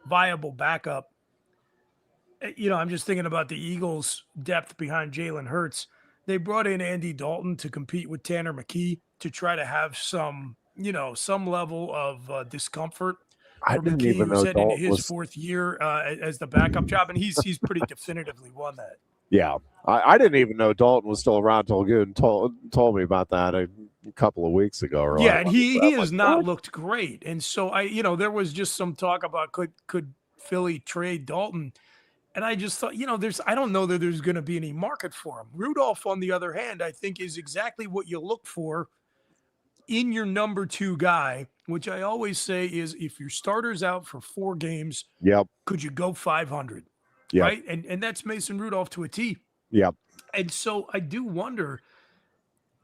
viable backup. I'm just thinking about the Eagles' depth behind Jalen Hurts. They brought in Andy Dalton to compete with Tanner McKee to try to have some level of discomfort. I didn't even know Dalton was his fourth year as the backup job, and he's pretty definitively won that. Yeah, I didn't even know Dalton was still around till Goon told me about that a couple of weeks ago. And he has not looked great, and so there was just some talk about could Philly trade Dalton. And I just thought, I don't know that there's going to be any market for him. Rudolph, on the other hand, I think is exactly what you look for in your number two guy, which I always say is if your starter's out for 4 games, could you go 500? Yep. Right? And that's Mason Rudolph to a T. Yep. And so I do wonder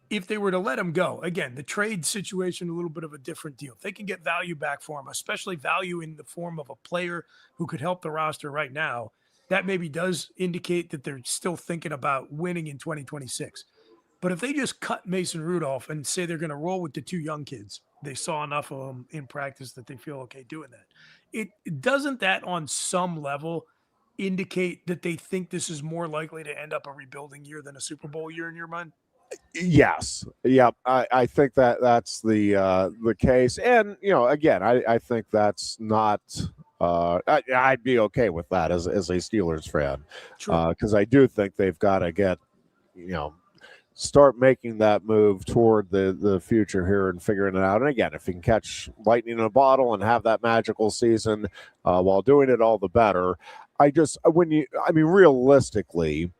if they were to let him go. Again, the trade situation, a little bit of a different deal. If they can get value back for him, especially value in the form of a player who could help the roster right now, that maybe does indicate that they're still thinking about winning in 2026. But if they just cut Mason Rudolph and say they're going to roll with the 2 young kids, they saw enough of them in practice that they feel okay doing that. It doesn't that on some level indicate that they think this is more likely to end up a rebuilding year than a Super Bowl year in your mind? Yes. Yep. I think that's the case. And, again, I think that's not I'd be okay with that as a Steelers fan, because I do think they've got to get, start making that move toward the future here and figuring it out. And again, if you can catch lightning in a bottle and have that magical season while doing it, all the better. Realistically,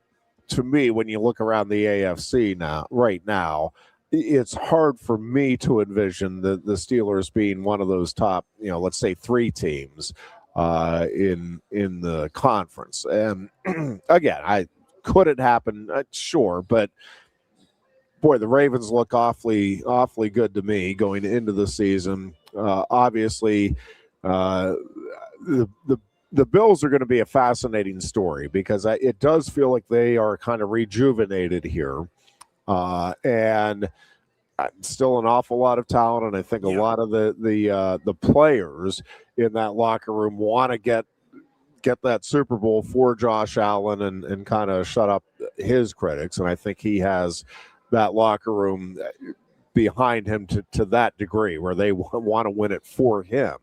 to me, when you look around the AFC right now, it's hard for me to envision the Steelers being one of those top, let's say 3 teams in the conference. And again, could it happen? Sure, but boy, the Ravens look awfully good to me going into the season. Obviously, the Bills are going to be a fascinating story because it does feel like they are kind of rejuvenated here. And still an awful lot of talent, and I think a lot of the players in that locker room want to get that Super Bowl for Josh Allen and kind of shut up his critics. And I think he has that locker room behind him to that degree where they want to win it for him.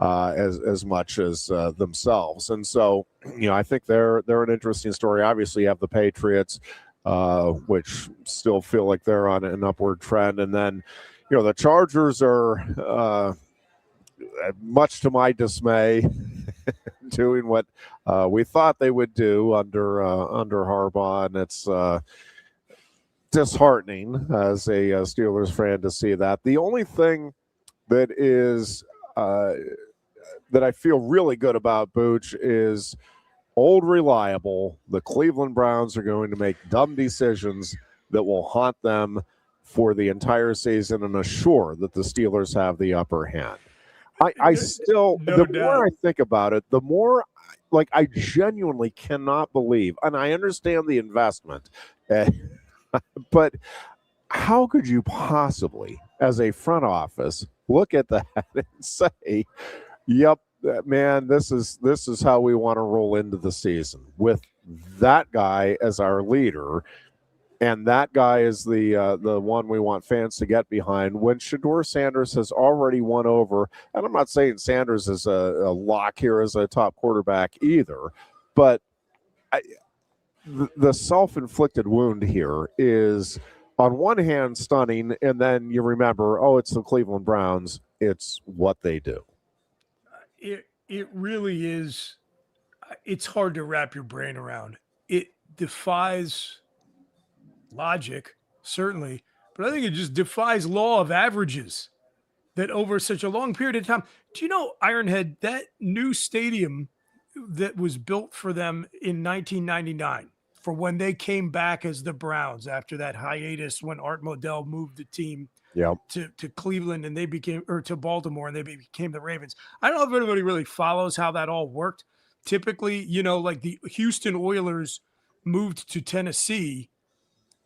as much as themselves. And so, I think they're an interesting story. Obviously, you have the Patriots, which still feel like they're on an upward trend. And then, the Chargers are, much to my dismay, doing what we thought they would do under Harbaugh, and it's disheartening as a Steelers fan to see that. The only thing that is that I feel really good about, Booch, is old reliable. The Cleveland Browns are going to make dumb decisions that will haunt them for the entire season and assure that the Steelers have the upper hand. I still, the more I think about it, the more, I genuinely cannot believe, and I understand the investment, but how could you possibly, as a front office, look at that and say, yep, man, this is how we want to roll into the season with that guy as our leader, and that guy is the one we want fans to get behind, when Shedeur Sanders has already won over, and I'm not saying Sanders is a lock here as a top quarterback either, but the self-inflicted wound here is, on one hand, stunning, and then you remember, it's the Cleveland Browns. It's what they do. It really is. It's hard to wrap your brain around. It defies logic, certainly, but I think it just defies law of averages that over such a long period of time. Do you know, Ironhead, that new stadium that was built for them in 1999, for when they came back as the Browns after that hiatus when Art Modell moved the team to Cleveland and they became, or to Baltimore, and they became the Ravens. I don't know if anybody really follows how that all worked. Typically, like the Houston Oilers moved to Tennessee,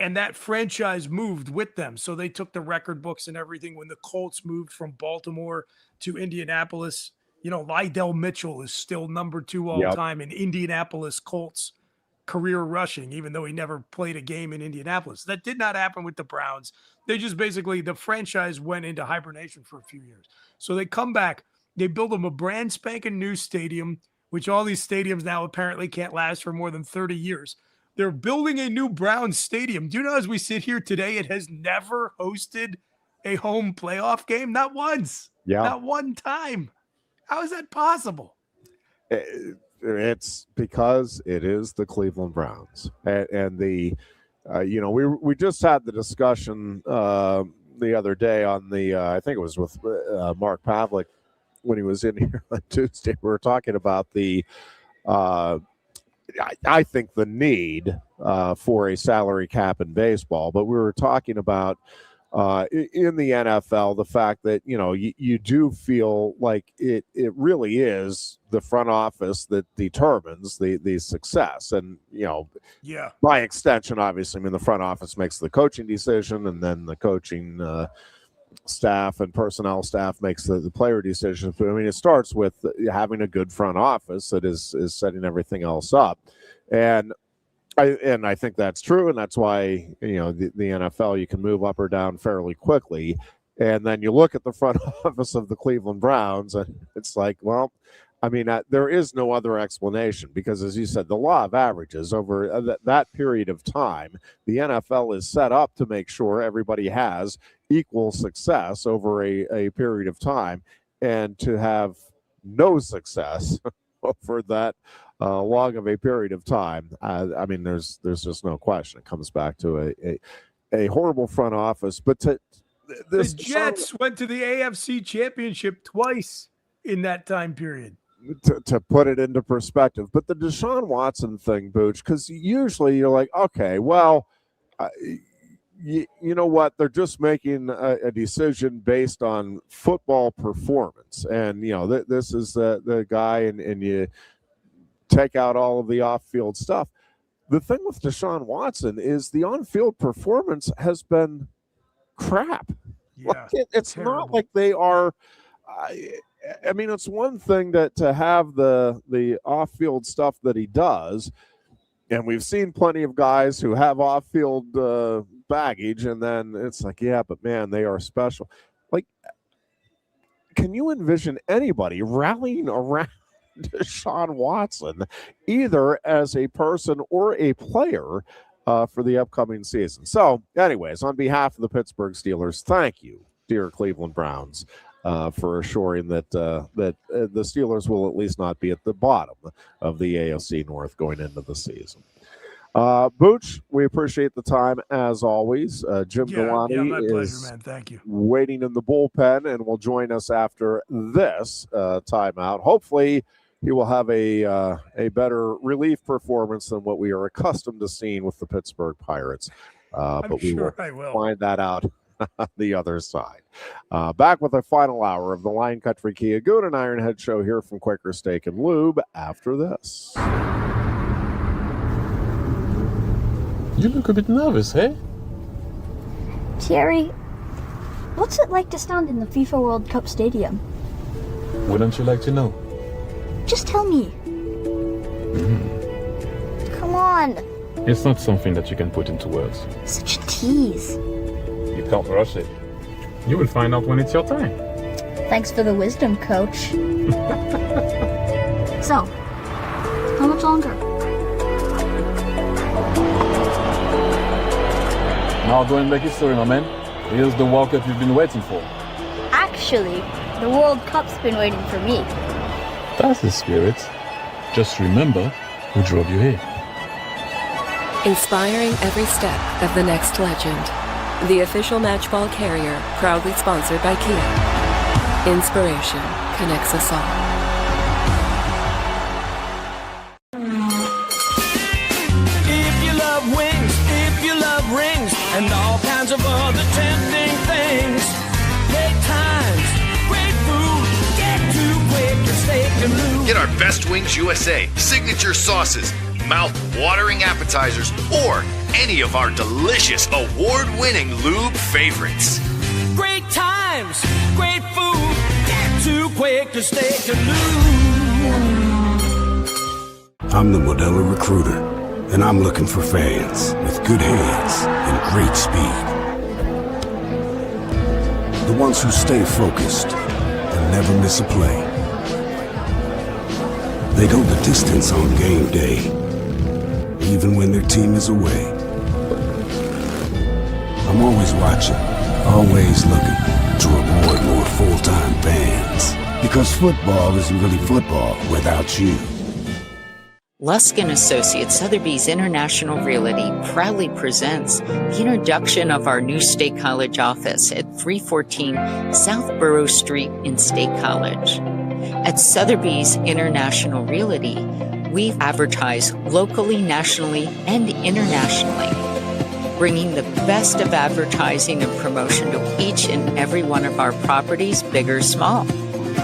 and that franchise moved with them. So they took the record books and everything. When the Colts moved from Baltimore to Indianapolis, Lydell Mitchell is still number 2 all time in Indianapolis Colts career rushing, even though he never played a game in Indianapolis. That did not happen with the Browns. They just basically, the franchise went into hibernation for a few years. So they come back, they build them a brand spanking new stadium, which all these stadiums now apparently can't last for more than 30 years. They're building a new Browns stadium. Do you know, as we sit here today, it has never hosted a home playoff game? Not once. Yeah. Not one time. How is that possible? It's because it is the Cleveland Browns. And the, we just had the discussion the other day on the, I think it was with Mark Pavlik when he was in here on Tuesday. We were talking about the, I think the need for a salary cap in baseball, but we were talking about in the NFL, the fact that, you do feel like it really is the front office that determines the success. And, by extension, obviously, the front office makes the coaching decision, and then the coaching staff and personnel staff makes the player decisions. But it starts with having a good front office that is setting everything else up. And I think that's true, and that's why the NFL, you can move up or down fairly quickly. And then you look at the front office of the Cleveland Browns, and it's like, well, there is no other explanation, because, as you said, the law of averages over that period of time, the NFL is set up to make sure everybody has equal success over a period of time, and to have no success over that long of a period of time. There's just no question. It comes back to a horrible front office. But the Jets went to the AFC Championship twice in that time period. To put it into perspective, but the Deshaun Watson thing, Booch, because usually you're like, okay, well, you know what? They're just making a decision based on football performance, and this is the guy, and you take out all of the off-field stuff. The thing with Deshaun Watson is the on-field performance has been crap. Yeah, it's terrible. Not like they are. It's one thing to have the off-field stuff that he does, and we've seen plenty of guys who have off-field baggage, and then it's like, yeah, but man, they are special. Like, can you envision anybody rallying around Deshaun Watson, either as a person or a player, for the upcoming season? So, anyways, on behalf of the Pittsburgh Steelers, thank you, dear Cleveland Browns, for assuring that the Steelers will at least not be at the bottom of the AFC North going into the season. Booch, we appreciate the time as always. Jim Delaney my is pleasure, man. Thank you. waiting in the bullpen and will join us after this timeout. Hopefully, he will have a better relief performance than what we are accustomed to seeing with the Pittsburgh Pirates. But we will find that out on the other side. Back with our final hour of the Lion Country Kia Goon and Ironhead show here from Quaker Steak and Lube after this. You look a bit nervous, hey? Thierry, what's it like to stand in the FIFA World Cup stadium? Wouldn't you like to know? Just tell me. Come on. It's not something that you can put into words. Such a tease. You can't rush it. You will find out when it's your time. Thanks for the wisdom, coach. So, how much longer? Now go and make history, my man. Here's the World Cup you've been waiting for. Actually, the World Cup's been waiting for me. That's the spirit. Just remember who drove you here. Inspiring every step of the next legend. The official matchball carrier, proudly sponsored by Kia. Inspiration connects us all. And all kinds of other tempting things. Great times, great food. Get to Quaker Steak Lube. Get our Best Wings USA, signature sauces, mouth-watering appetizers, or any of our delicious award-winning lube favorites. Great times, great food. Get to Quaker Steak Lube. I'm the Modelo Recruiter, and I'm looking for fans with good hands and great speed. The ones who stay focused and never miss a play. They go the distance on game day, even when their team is away. I'm always watching, always looking to reward more full-time fans. Because football isn't really football without you. Lusk & Associates Sotheby's International Realty proudly presents the introduction of our new State College office at 314 South Borough Street in State College. At Sotheby's International Realty, we advertise locally, nationally, and internationally, bringing the best of advertising and promotion to each and every one of our properties, big or small.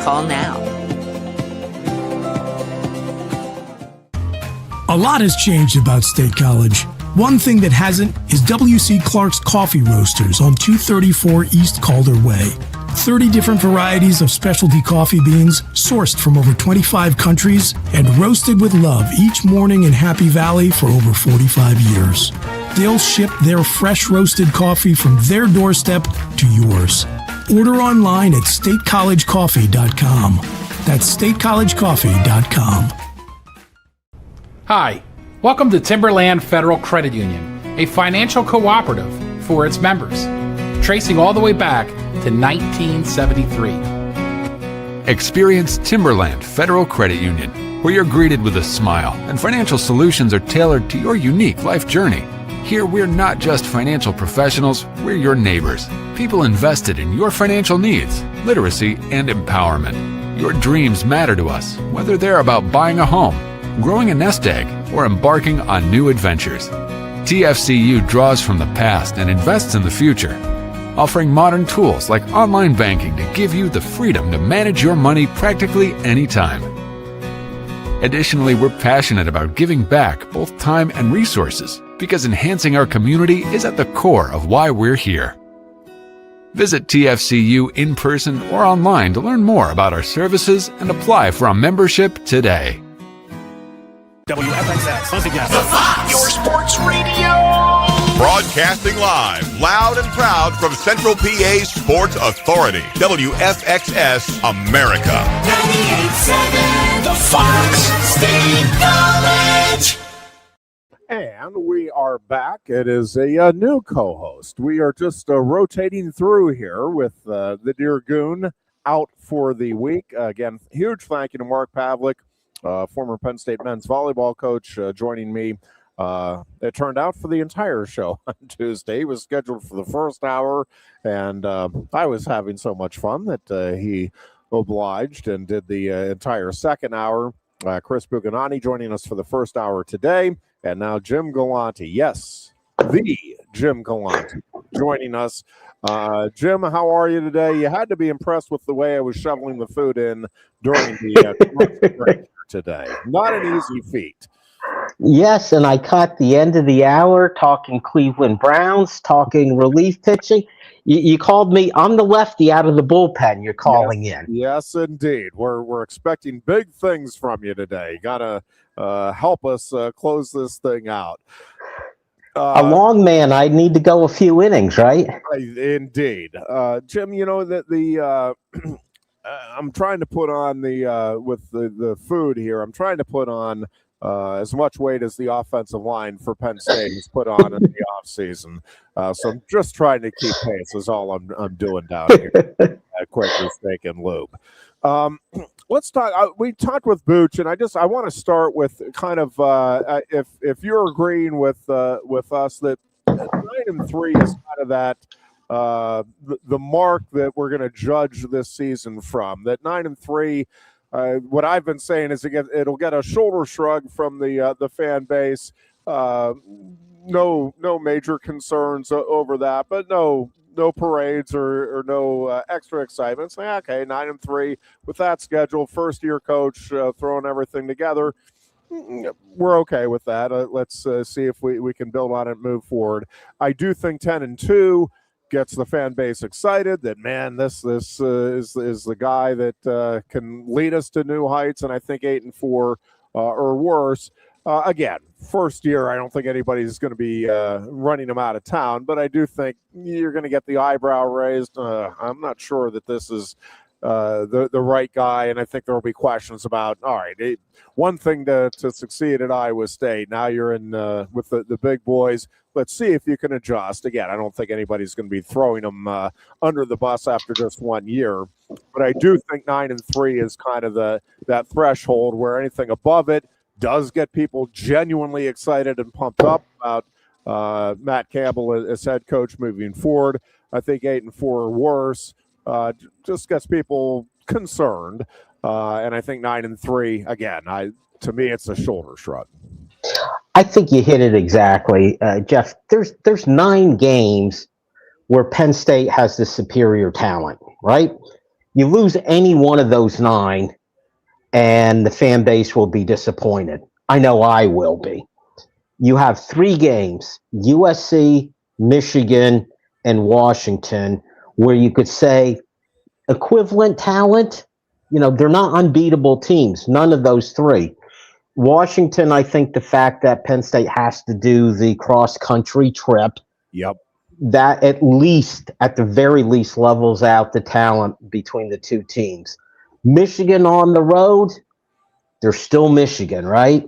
Call now. A lot has changed about State College. One thing that hasn't is W.C. Clark's Coffee Roasters on 234 East Calder Way. 30 different varieties of specialty coffee beans sourced from over 25 countries and roasted with love each morning in Happy Valley for over 45 years. They'll ship their fresh roasted coffee from their doorstep to yours. Order online at statecollegecoffee.com. That's statecollegecoffee.com. Hi, welcome to Timberland Federal Credit Union, a financial cooperative for its members, tracing all the way back to 1973. Experience Timberland Federal Credit Union, where you're greeted with a smile and financial solutions are tailored to your unique life journey. Here, we're not just financial professionals, we're your neighbors, people invested in your financial needs, literacy, and empowerment. Your dreams matter to us, whether they're about buying a home, growing a nest egg, or embarking on new adventures. TFCU draws from the past and invests in the future, offering modern tools like online banking to give you the freedom to manage your money practically anytime. Additionally, we're passionate about giving back both time and resources because enhancing our community is at the core of why we're here. Visit TFCU in person or online to learn more about our services and apply for a membership today. WFXX, once again, the Fox, your sports radio. Broadcasting live, loud and proud from Central PA's Sports Authority, WFXS America. 98.7 The Fox State College. And we are back. It is a new co-host. We are just rotating through here with the dear Goon out for the week. Again, huge thank you to Mark Pavlik, former Penn State men's volleyball coach, joining me. It turned out for the entire show on Tuesday. He was scheduled for the first hour, and I was having so much fun that he obliged and did the entire second hour. Chris Buganani joining us for the first hour today. And now Jim Galante, yes, the Jim Galante, joining us. Jim, how are you today? You had to be impressed with the way I was shoveling the food in during the commercial break today. Not an easy feat. Yes, and I caught the end of the hour talking Cleveland Browns, talking relief pitching. You called me. I'm the lefty out of the bullpen. You're calling in. Yes, indeed. We're expecting big things from you today. Got to help us close this thing out. A long man, I need to go a few innings, right? Indeed. Jim, you know that I'm trying to put on with the food here, I'm trying to put on as much weight as the offensive line for Penn State has put on in the offseason. So I'm just trying to keep pace is all I'm doing down here at Quaker Steak and Lube. Let's talk. We talked with Booch, and I want to start with kind of if you're agreeing with us that 9-3 is kind of that the mark that we're going to judge this season from. That 9-3. What I've been saying is it'll get a shoulder shrug from the fan base. No major concerns over that, but no parades or no extra excitement. Say, okay, 9-3 with that schedule, first year coach throwing everything together. We're okay with that. Let's see if we can build on it and move forward. I do think 10-2 gets the fan base excited that, man, this is the guy that can lead us to new heights. And I think 8-4 or worse. Again, first year, I don't think anybody's going to be running him out of town, but I do think you're going to get the eyebrow raised. I'm not sure that this is the right guy, and I think there will be questions about, all right, one thing to succeed at Iowa State, now you're in with the big boys. Let's see if you can adjust. Again, I don't think anybody's going to be throwing them under the bus after just 1 year, but I do think 9-3 is kind of that threshold where anything above it does get people genuinely excited and pumped up about Matt Campbell as head coach moving forward. I think 8-4 or worse just gets people concerned, and I think 9-3 again. To me, it's a shoulder shrug. I think you hit it exactly, Jeff. There's 9 games where Penn State has the superior talent, right? You lose any one of those 9, and the fan base will be disappointed. I know I will be. You have 3 games, USC, Michigan, and Washington, where you could say equivalent talent. They're not unbeatable teams, none of those 3. Washington, I think the fact that Penn State has to do the cross-country trip, yep, that at the very least, levels out the talent between the 2 teams. Michigan on the road, they're still Michigan, right?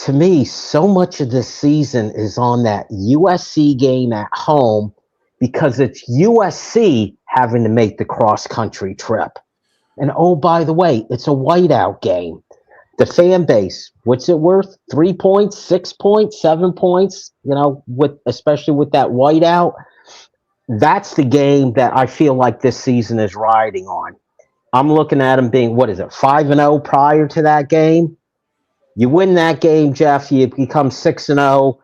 To me, so much of this season is on that USC game at home because it's USC having to make the cross-country trip. And, oh, by the way, it's a whiteout game. The fan base, what's it worth? 3 points, 6 points, 7 points, especially with that whiteout. That's the game that I feel like this season is riding on. I'm looking at them being, 5-0 prior to that game? You win that game, Jeff, you become 6-0.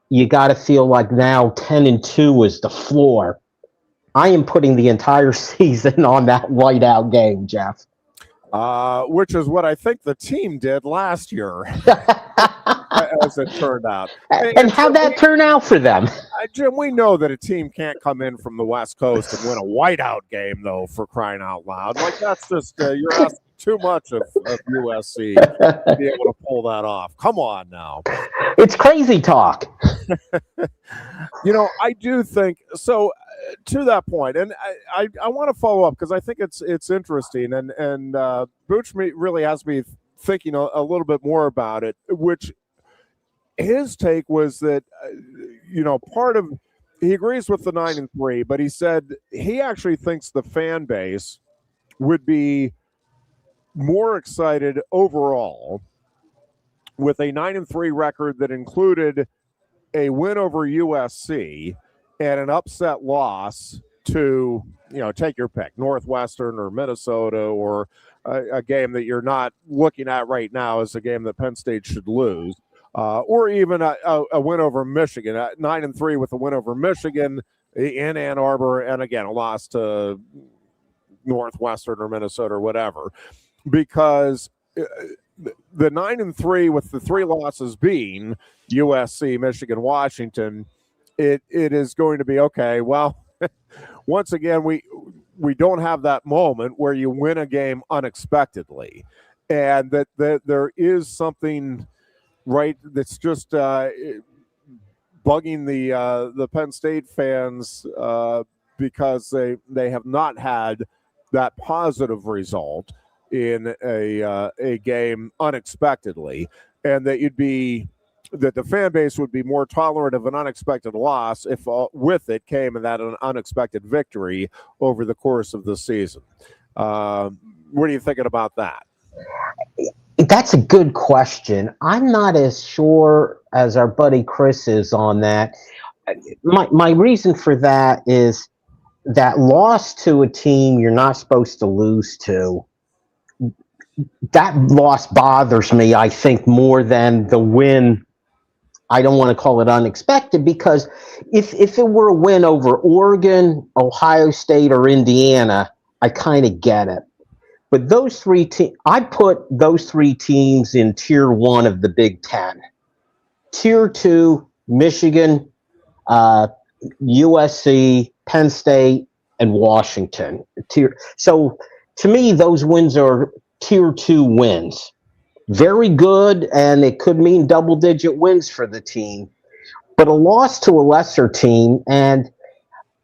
You got to feel like now 10-2 is the floor. I am putting the entire season on that whiteout game, Jeff. Which is what I think the team did last year, as it turned out. And how'd that turn out for them? Jim, we know that a team can't come in from the West Coast and win a whiteout game, though, for crying out loud. Like, that's just, you're asking too much of USC to be able to pull that off. Come on now. It's crazy talk. I do think so. To that point, and I want to follow up because I think it's interesting, and Booch really has me thinking a little bit more about it. Which his take was that part of he agrees with the 9-3, but he said he actually thinks the fan base would be more excited overall with a 9-3 record that included a win over USC and an upset loss to, take your pick, Northwestern or Minnesota, or a game that you're not looking at right now as a game that Penn State should lose, or even a win over Michigan, 9-3 with a win over Michigan in Ann Arbor, and again, a loss to Northwestern or Minnesota or whatever, because the 9-3 with the 3 losses being USC, Michigan, Washington, it is going to be okay. Well, once again, we don't have that moment where you win a game unexpectedly, and that there is something right that's just bugging the Penn State fans because they have not had that positive result in a game unexpectedly, and that the fan base would be more tolerant of an unexpected loss if with it came an unexpected victory over the course of the season. What are you thinking about that? That's a good question. I'm not as sure as our buddy Chris is on that. My reason for that is that loss to a team you're not supposed to lose to, that loss bothers me, I think, more than the win. I don't want to call it unexpected, because if it were a win over Oregon, Ohio State, or Indiana, I kind of get it. But those 3 teams, I put those 3 teams in Tier 1 of the Big Ten. Tier 2, Michigan, USC, Penn State, and Washington. So to me, those wins are Tier 2 wins. Very good, and it could mean double-digit wins for the team. But a loss to a lesser team, and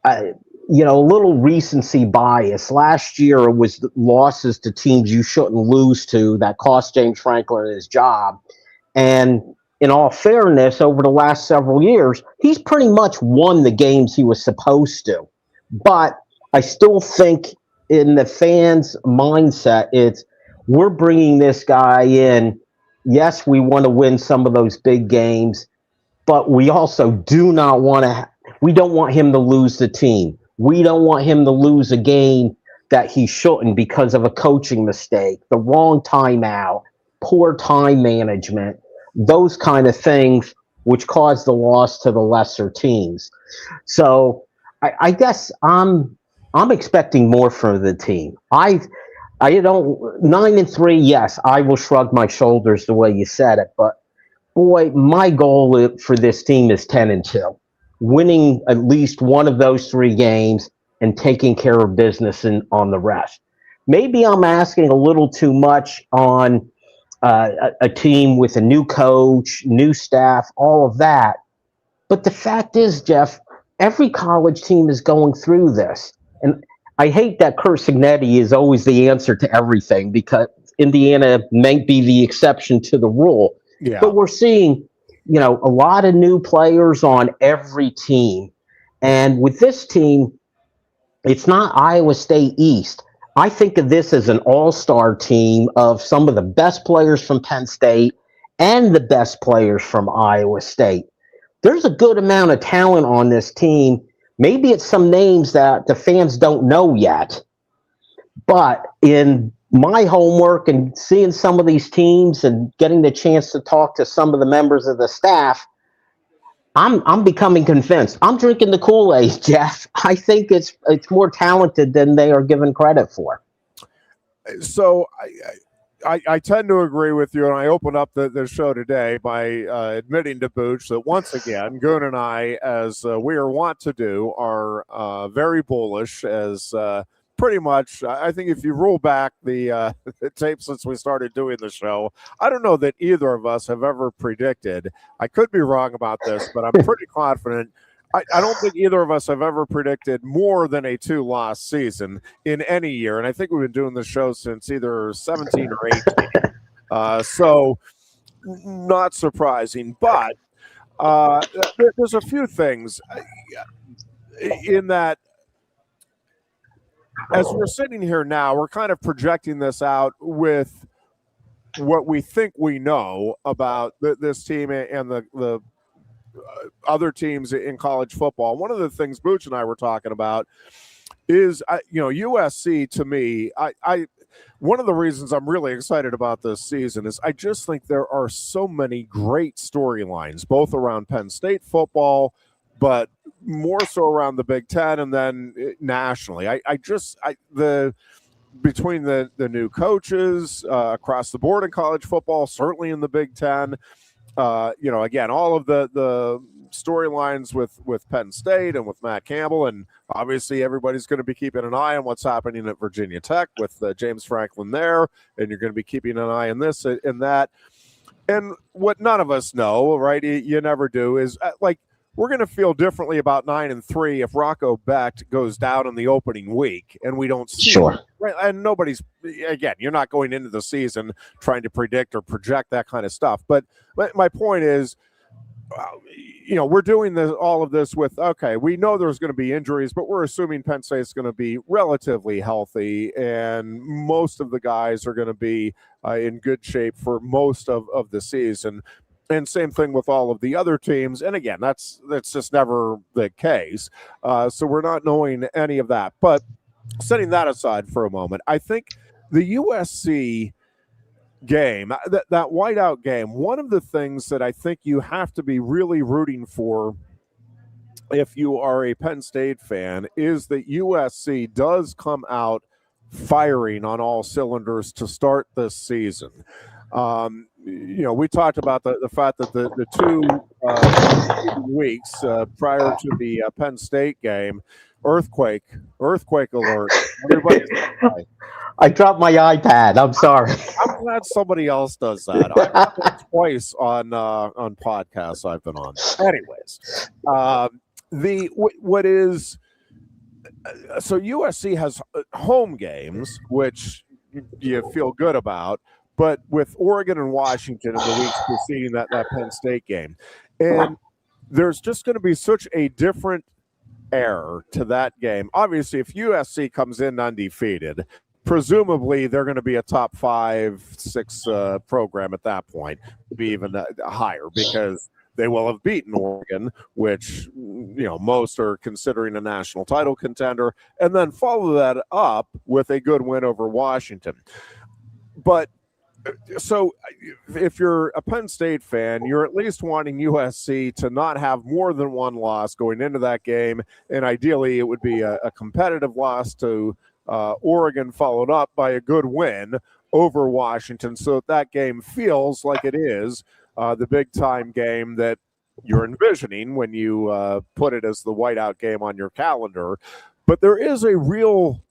a little recency bias. Last year, it was losses to teams you shouldn't lose to that cost James Franklin his job. And in all fairness, over the last several years, he's pretty much won the games he was supposed to. But I still think in the fans' mindset, we're bringing this guy in. Yes, we want to win some of those big games, but we also do not want we don't want him to lose the team. We don't want him to lose a game that he shouldn't because of a coaching mistake, the wrong timeout, poor time management, those kind of things which caused the loss to the lesser teams. So I guess I'm expecting more from the team. I don't 9-3. Yes, I will shrug my shoulders the way you said it, but boy, my goal for this team is 10-2, winning at least one of those 3 games and taking care of business on the rest. Maybe I'm asking a little too much on a team with a new coach, new staff, all of that. But the fact is, Jeff, every college team is going through this, and I hate that Curt Cignetti is always the answer to everything, because Indiana might be the exception to the rule. Yeah. But we're seeing, a lot of new players on every team. And with this team, it's not Iowa State East. I think of this as an all-star team of some of the best players from Penn State and the best players from Iowa State. There's a good amount of talent on this team. Maybe it's some names that the fans don't know yet. But in my homework and seeing some of these teams and getting the chance to talk to some of the members of the staff, I'm becoming convinced. I'm drinking the Kool-Aid, Jeff. I think it's more talented than they are given credit for. So I tend to agree with you, and I open up the show today by admitting to Booch that once again, Goon and I, as we are wont to do, are very bullish as pretty much, I think if you roll back the tape since we started doing the show, I don't know that either of us have ever predicted. I could be wrong about this, but I'm pretty confident. I don't think either of us have ever predicted more than a 2-loss season in any year. And I think we've been doing this show since either 17 or 18. So not surprising. But there's a few things in that. As we're sitting here now, we're kind of projecting this out with what we think we know about this team and the other teams in college football. One of the things Booch and I were talking about is, USC to me, one of the reasons I'm really excited about this season is I just think there are so many great storylines, both around Penn State football, but more so around the Big Ten and then nationally. Between the new coaches across the board in college football, certainly in the Big Ten, again, all of the storylines with Penn State and with Matt Campbell, and obviously everybody's going to be keeping an eye on what's happening at Virginia Tech with James Franklin there, and you're going to be keeping an eye on this and that. And what none of us know, right? You never do, is we're going to feel differently about 9-3 if Rocco Becht goes down in the opening week and we don't see Sure. it. Right? And you're not going into the season trying to predict or project that kind of stuff. But my point is, we're doing all of this with, okay, we know there's going to be injuries, but we're assuming Penn State's going to be relatively healthy, and most of the guys are going to be in good shape for most of the season. And same thing with all of the other teams. And again, that's just never the case. So we're not knowing any of that. But setting that aside for a moment, I think the USC game, that whiteout game, one of the things that I think you have to be really rooting for if you are a Penn State fan is that USC does come out firing on all cylinders to start this season. We talked about the fact that the 2 weeks prior to the Penn State game, earthquake alert. I dropped my iPad. I'm sorry. I'm glad somebody else does that. I've done it twice on podcasts I've been on. Anyways, so USC has home games, which you feel good about. But with Oregon and Washington in the weeks preceding that Penn State game. And there's just going to be such a different air to that game. Obviously, if USC comes in undefeated, presumably they're going to be a top 5-6 program at that point, be even higher, because they will have beaten Oregon, which, most are considering a national title contender, and then follow that up with a good win over Washington. But so if you're a Penn State fan, you're at least wanting USC to not have more than one loss going into that game. And ideally, it would be a competitive loss to Oregon followed up by a good win over Washington. So that game feels like it is the big-time game that you're envisioning when you put it as the whiteout game on your calendar. But there is a real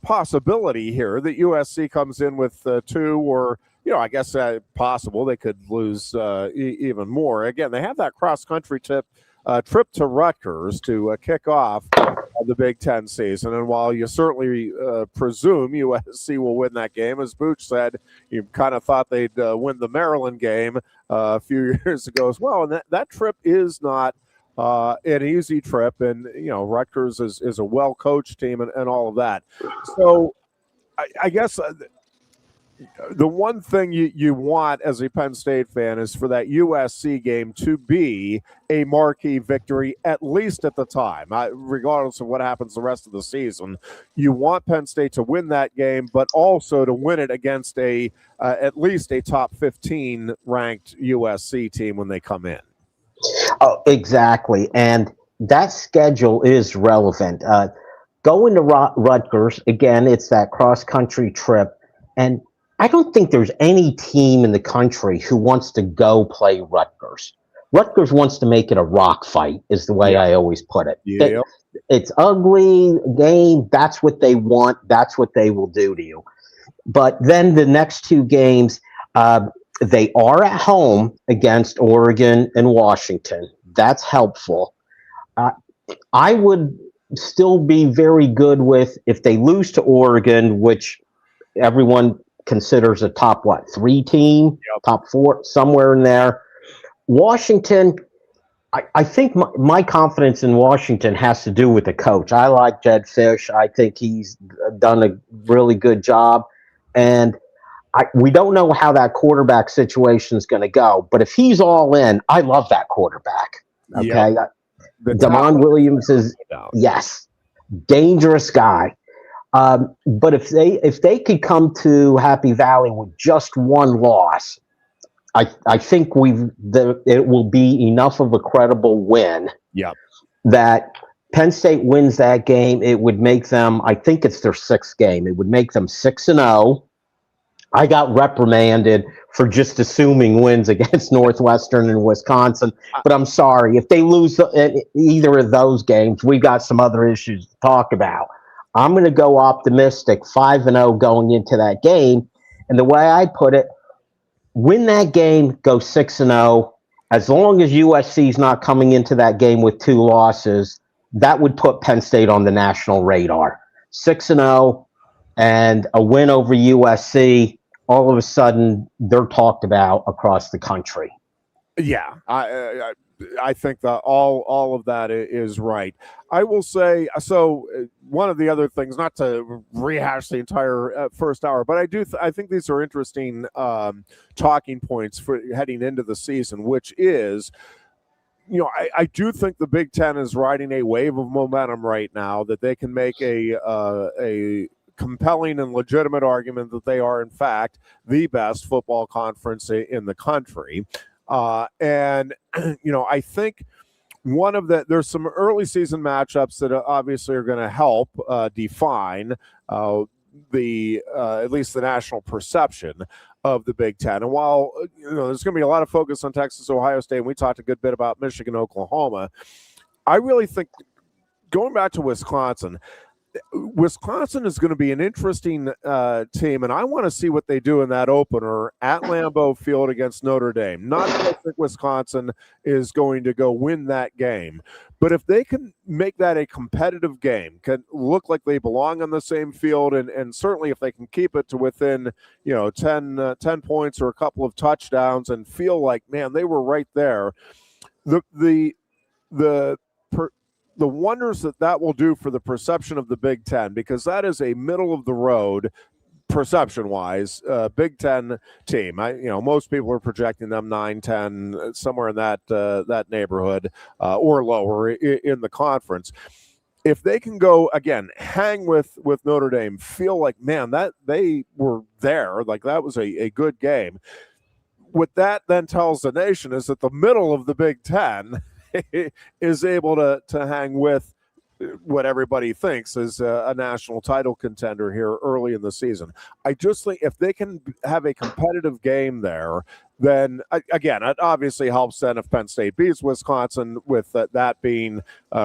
possibility here that USC comes in with 2 or, I guess possible they could lose even more. Again, they have that cross-country trip to Rutgers to kick off the Big Ten season. And while you certainly presume USC will win that game, as Booch said, you kind of thought they'd win the Maryland game a few years ago as well. And that trip is not an easy trip, and Rutgers is a well-coached team and all of that. So I guess the one thing you want as a Penn State fan is for that USC game to be a marquee victory, at least at the time, regardless of what happens the rest of the season. You want Penn State to win that game, but also to win it against at least a top 15 ranked USC team when they come in. Oh, exactly. And that schedule is relevant. Going to Rutgers, again, it's that cross-country trip. And I don't think there's any team in the country who wants to go play Rutgers. Rutgers wants to make it a rock fight, is the way I always put it. Yeah. It's ugly game. That's what they want. That's what they will do to you. But then the next two games, they are at home against Oregon and Washington. That's helpful. I would still be very good with if they lose to Oregon, which everyone considers a top, 3 team, top 4, somewhere in there. Washington, I think my confidence in Washington has to do with the coach. I like Jed Fish. I think he's done a really good job. And we don't know how that quarterback situation is going to go. But if he's all in, I love that quarterback. Okay. Damon Williams is, yes, dangerous guy. But if they could come to Happy Valley with just one loss, I think it will be enough of a credible win. That Penn State wins that game. It would make them, I think it's their 6th game. It would make them 6-0. I got reprimanded for just assuming wins against Northwestern and Wisconsin, but I'm sorry. If they lose either of those games, we got some other issues to talk about. I'm going to go optimistic, 5-0 going into that game. And the way I put it, win that game, go 6-0. As long as USC's not coming into that game with 2 losses, that would put Penn State on the national radar. 6-0 and a win over USC, all of a sudden they're talked about across the country. Yeah, I think that all of that is right. I will say, so one of the other things, not to rehash the entire first hour, but I think these are interesting talking points for heading into the season, which is, I do think the Big Ten is riding a wave of momentum right now, that they can make a compelling and legitimate argument that they are, in fact, the best football conference in the country. And, I think there's some early season matchups that obviously are going to help define at least the national perception of the Big Ten. And while, there's going to be a lot of focus on Texas, Ohio State, and we talked a good bit about Michigan, Oklahoma, I really think going back to Wisconsin is going to be an interesting team, and I want to see what they do in that opener at Lambeau Field against Notre Dame. Not that I think Wisconsin is going to go win that game, but if they can make that a competitive game, can look like they belong on the same field, and certainly if they can keep it to within 10 points or a couple of touchdowns and feel like, man, they were right there, the wonders that will do for the perception of the Big Ten, because that is a middle of the road perception-wise Big Ten team. Most people are projecting them 9-10, somewhere in that neighborhood or lower in the conference. If they can go again, hang with Notre Dame, feel like, man, that they were there, like that was a good game. What that then tells the nation is that the middle of the Big Ten is able to hang with what everybody thinks is a national title contender here early in the season. I just think if they can have a competitive game there, then again, it obviously helps then if Penn State beats Wisconsin, with that being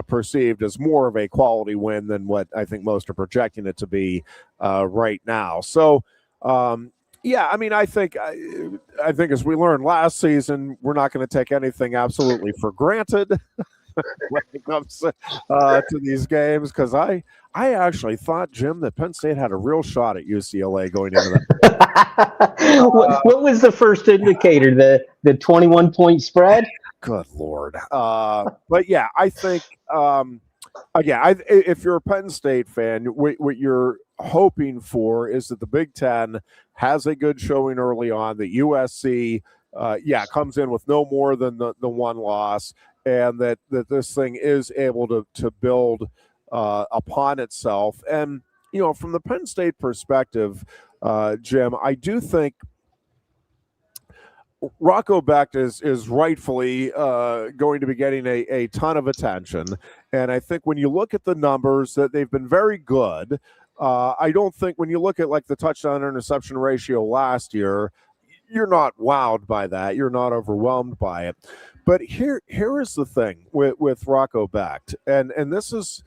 perceived as more of a quality win than what I think most are projecting it to be right now. So, yeah, I think as we learned last season, we're not going to take anything absolutely for granted when it comes to these games, because I actually thought, Jim, that Penn State had a real shot at UCLA going into that. What was the first indicator? The 21-point spread? Good Lord. But yeah, I think, again, if you're a Penn State fan, what you're hoping for is that the Big Ten has a good showing early on, that USC comes in with no more than the one loss, and that this thing is able to build upon itself. And from the Penn State perspective, Jim, I do think Rocco Becht is rightfully going to be getting a ton of attention, and I think when you look at the numbers, that they've been very good. I don't think when you look at like the touchdown interception ratio last year, you're not wowed by that. You're not overwhelmed by it. But here is the thing with Rocco backed, and this is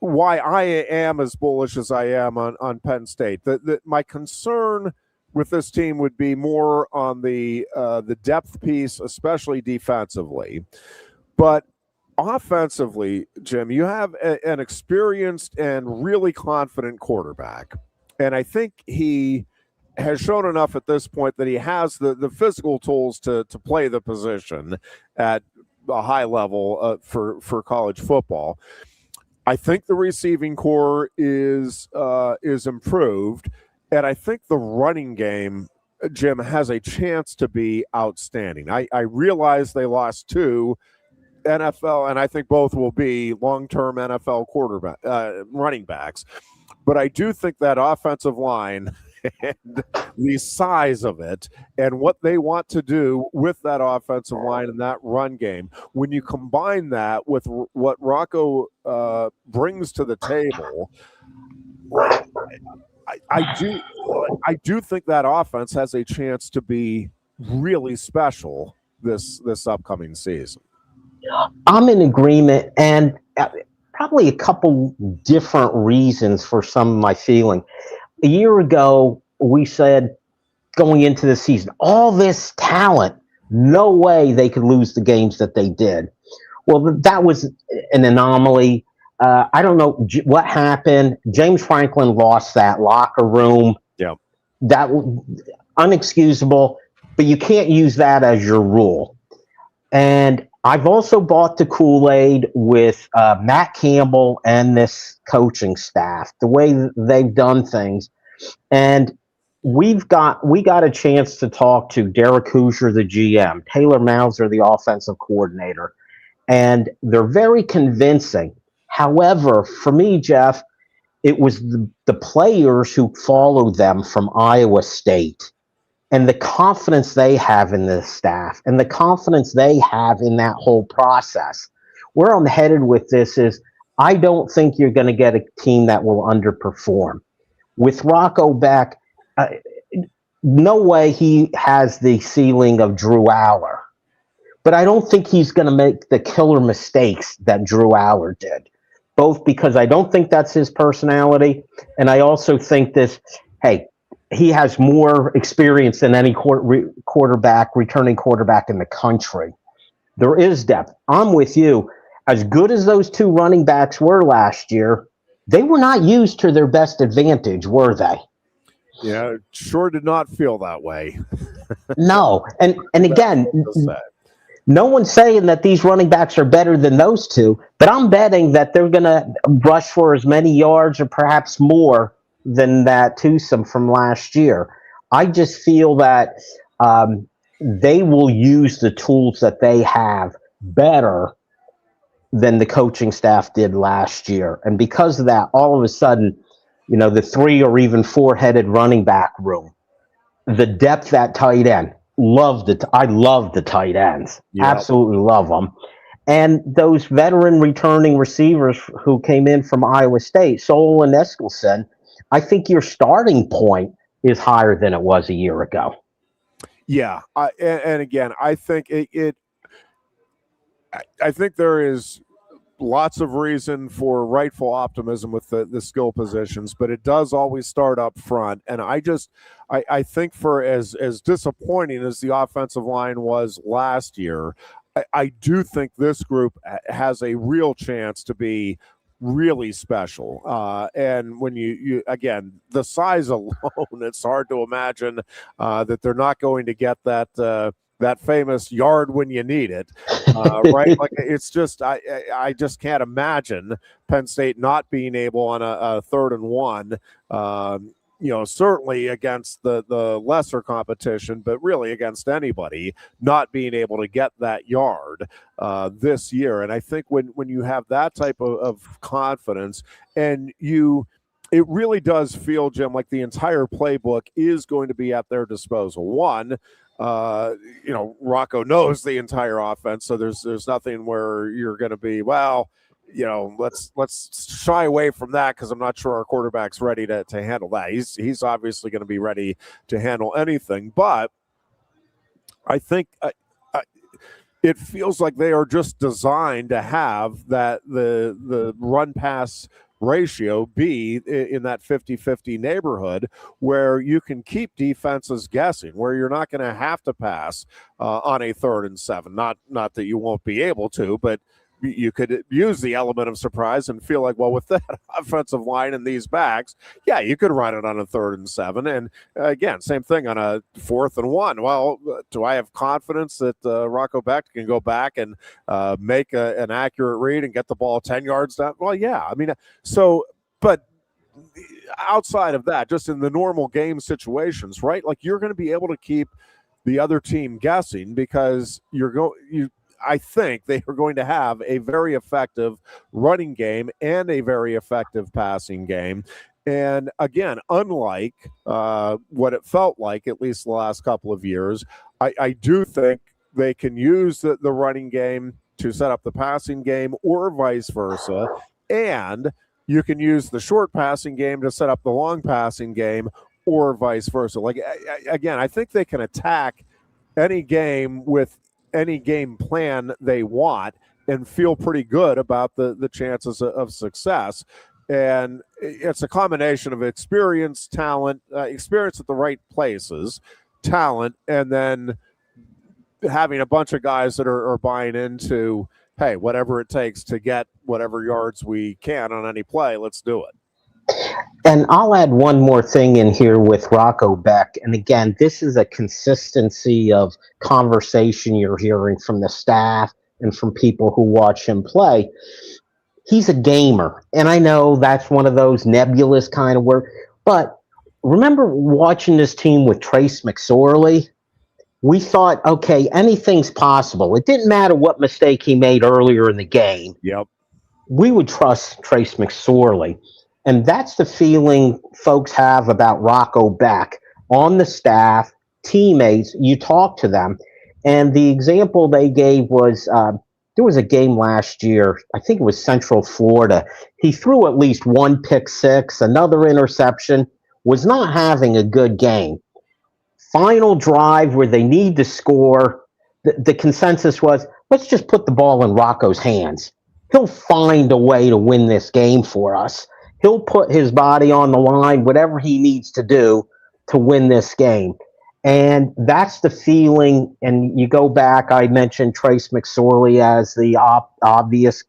why I am as bullish as I am on Penn State. That my concern with this team would be more on the depth piece, especially defensively. But offensively, Jim, you have an experienced and really confident quarterback. And I think he has shown enough at this point that he has the physical tools to play the position at a high level for college football. I think the receiving core is improved. And I think the running game, Jim, has a chance to be outstanding. I realize they lost 2 NFL, and I think both will be long-term NFL running backs. But I do think that offensive line and the size of it and what they want to do with that offensive line and that run game, when you combine that with what Rocco brings to the table, I do think that offense has a chance to be really special this upcoming season. I'm in agreement, and probably a couple different reasons for some of my feeling. A year ago, we said going into the season, all this talent, no way they could lose the games that they did. Well, that was an anomaly. I don't know what happened. James Franklin lost that locker room. Yeah, that unexcusable. But you can't use that as your rule. And I've also bought the Kool-Aid with Matt Campbell and this coaching staff, the way they've done things. And we got a chance to talk to Derek Hoosier, the GM, Taylor Mauser, the offensive coordinator, and they're very convincing. However, for me, Jeff, it was the players who followed them from Iowa State and the confidence they have in the staff and the confidence they have in that whole process. Where I'm headed with this is I don't think you're going to get a team that will underperform. With Rocco back, no way he has the ceiling of Drew Aller. But I don't think he's going to make the killer mistakes that Drew Aller did, both because I don't think that's his personality, and I also think he has more experience than any returning quarterback in the country. There is depth. I'm with you. As good as those 2 running backs were last year, they were not used to their best advantage, were they? Yeah, sure did not feel that way. No. And again, no one's saying that these running backs are better than those 2, but I'm betting that they're going to rush for as many yards or perhaps more than that twosome from last year. I just feel that they will use the tools that they have better than the coaching staff did last year. And because of that, all of a sudden, the 3 or even 4-headed running back room, the depth at tight end, I love the tight ends. Yep. Absolutely love them. And those veteran returning receivers who came in from Iowa State, Sol and Eskelson, I think your starting point is higher than it was a year ago. Yeah. And again, I think I think there is lots of reason for rightful optimism with the skill positions, but it does always start up front. And I think for as disappointing as the offensive line was last year, I do think this group has a real chance to be really special. And when you again, the size alone, it's hard to imagine that they're not going to get that famous yard when you need it, right? Like it's just, I just can't imagine Penn State not being able on a 3rd and 1, certainly against the lesser competition, but really against anybody, not being able to get that yard this year. And I think when you have that type of confidence and it really does feel, Jim, like the entire playbook is going to be at their disposal. One, Rocco knows the entire offense, so there's nothing where you're going to be, let's shy away from that because I'm not sure our quarterback's ready to handle that. He's obviously going to be ready to handle anything, but I think it feels like they are just designed to have that the run pass ratio be in that 50-50 neighborhood where you can keep defenses guessing, where you're not going to have to pass on a 3rd and 7. Not that you won't be able to, but you could use the element of surprise and feel like, well, with that offensive line and these backs, yeah, you could run it on a 3rd and 7. And again, same thing on a 4th and 1. Well, do I have confidence that Rocco Becht can go back and make an accurate read and get the ball 10 yards down? Well, yeah. I mean, so, but outside of that, just in the normal game situations, right? Like, you're going to be able to keep the other team guessing because I think they are going to have a very effective running game and a very effective passing game. And again, unlike what it felt like, at least the last couple of years, I do think they can use the running game to set up the passing game or vice versa. And you can use the short passing game to set up the long passing game or vice versa. Like, again, I think they can attack any game with any game plan they want and feel pretty good about the chances of success. And it's a combination of experience, talent, experience at the right places, talent, and then having a bunch of guys that are buying into, hey, whatever it takes to get whatever yards we can on any play, let's do it. And I'll add one more thing in here with Rocco Becht. And again, this is a consistency of conversation you're hearing from the staff and from people who watch him play. He's a gamer. And I know that's one of those nebulous kind of words. But remember watching this team with Trace McSorley? We thought, okay, anything's possible. It didn't matter what mistake he made earlier in the game. Yep. We would trust Trace McSorley. And that's the feeling folks have about Rocco Becht on the staff, teammates. You talk to them. And the example they gave was there was a game last year, I think it was Central Florida. He threw at least one pick six, another interception, was not having a good game. Final drive where they need to score, the consensus was, let's just put the ball in Rocco's hands. He'll find a way to win this game for us. He'll put his body on the line, whatever he needs to do to win this game. And that's the feeling. And you go back, I mentioned Trace McSorley as the obvious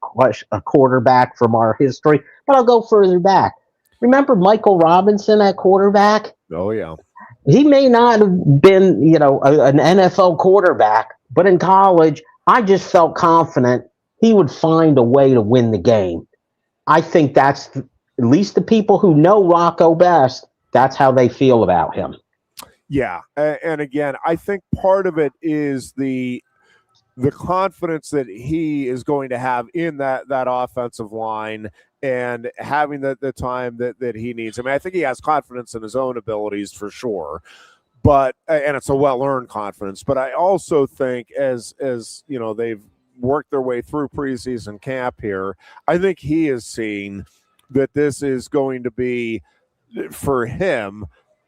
quarterback from our history, but I'll go further back. Remember Michael Robinson at quarterback? Oh, yeah. He may not have been, an NFL quarterback, but in college, I just felt confident he would find a way to win the game. I think that's at least the people who know Rocco best, that's how they feel about him. Yeah. And again, I think part of it is the confidence that he is going to have in that offensive line and having the time that he needs. I mean, I think he has confidence in his own abilities for sure, but and it's a well-earned confidence. But I also think as they've worked their way through preseason camp here, I think he is seeing that this is going to be, for him,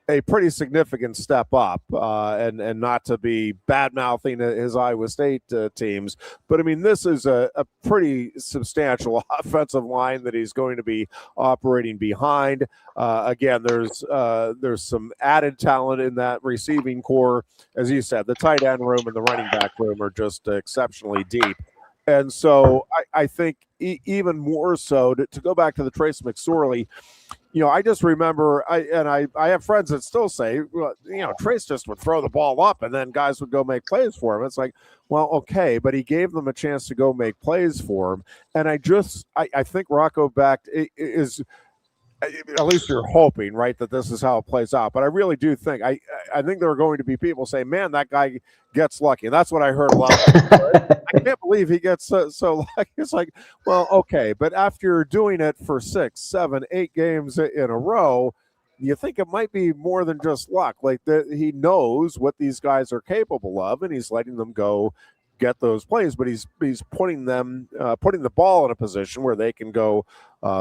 a pretty significant step up, and not to be bad-mouthing his Iowa State teams, but I mean, this is a pretty substantial offensive line that he's going to be operating behind. Again, there's some added talent in that receiving core. As you said, the tight end room and the running back room are just exceptionally deep. And so I think even more so to go back to the Trace McSorley, I just remember I have friends that still say, well, Trace just would throw the ball up and then guys would go make plays for him. It's like, well, okay, but he gave them a chance to go make plays for him. And I think Rocco Becht is, at least you're hoping, right, that this is how it plays out. But I really do think, I think there are going to be people say, man, that guy gets lucky. And that's what I heard a lot. I can't believe he gets so lucky. It's like, well, okay. But after you're doing it for 6, 7, 8 games in a row, you think it might be more than just luck. Like he knows what these guys are capable of, and he's letting them go get those plays, but he's putting the ball in a position where they can go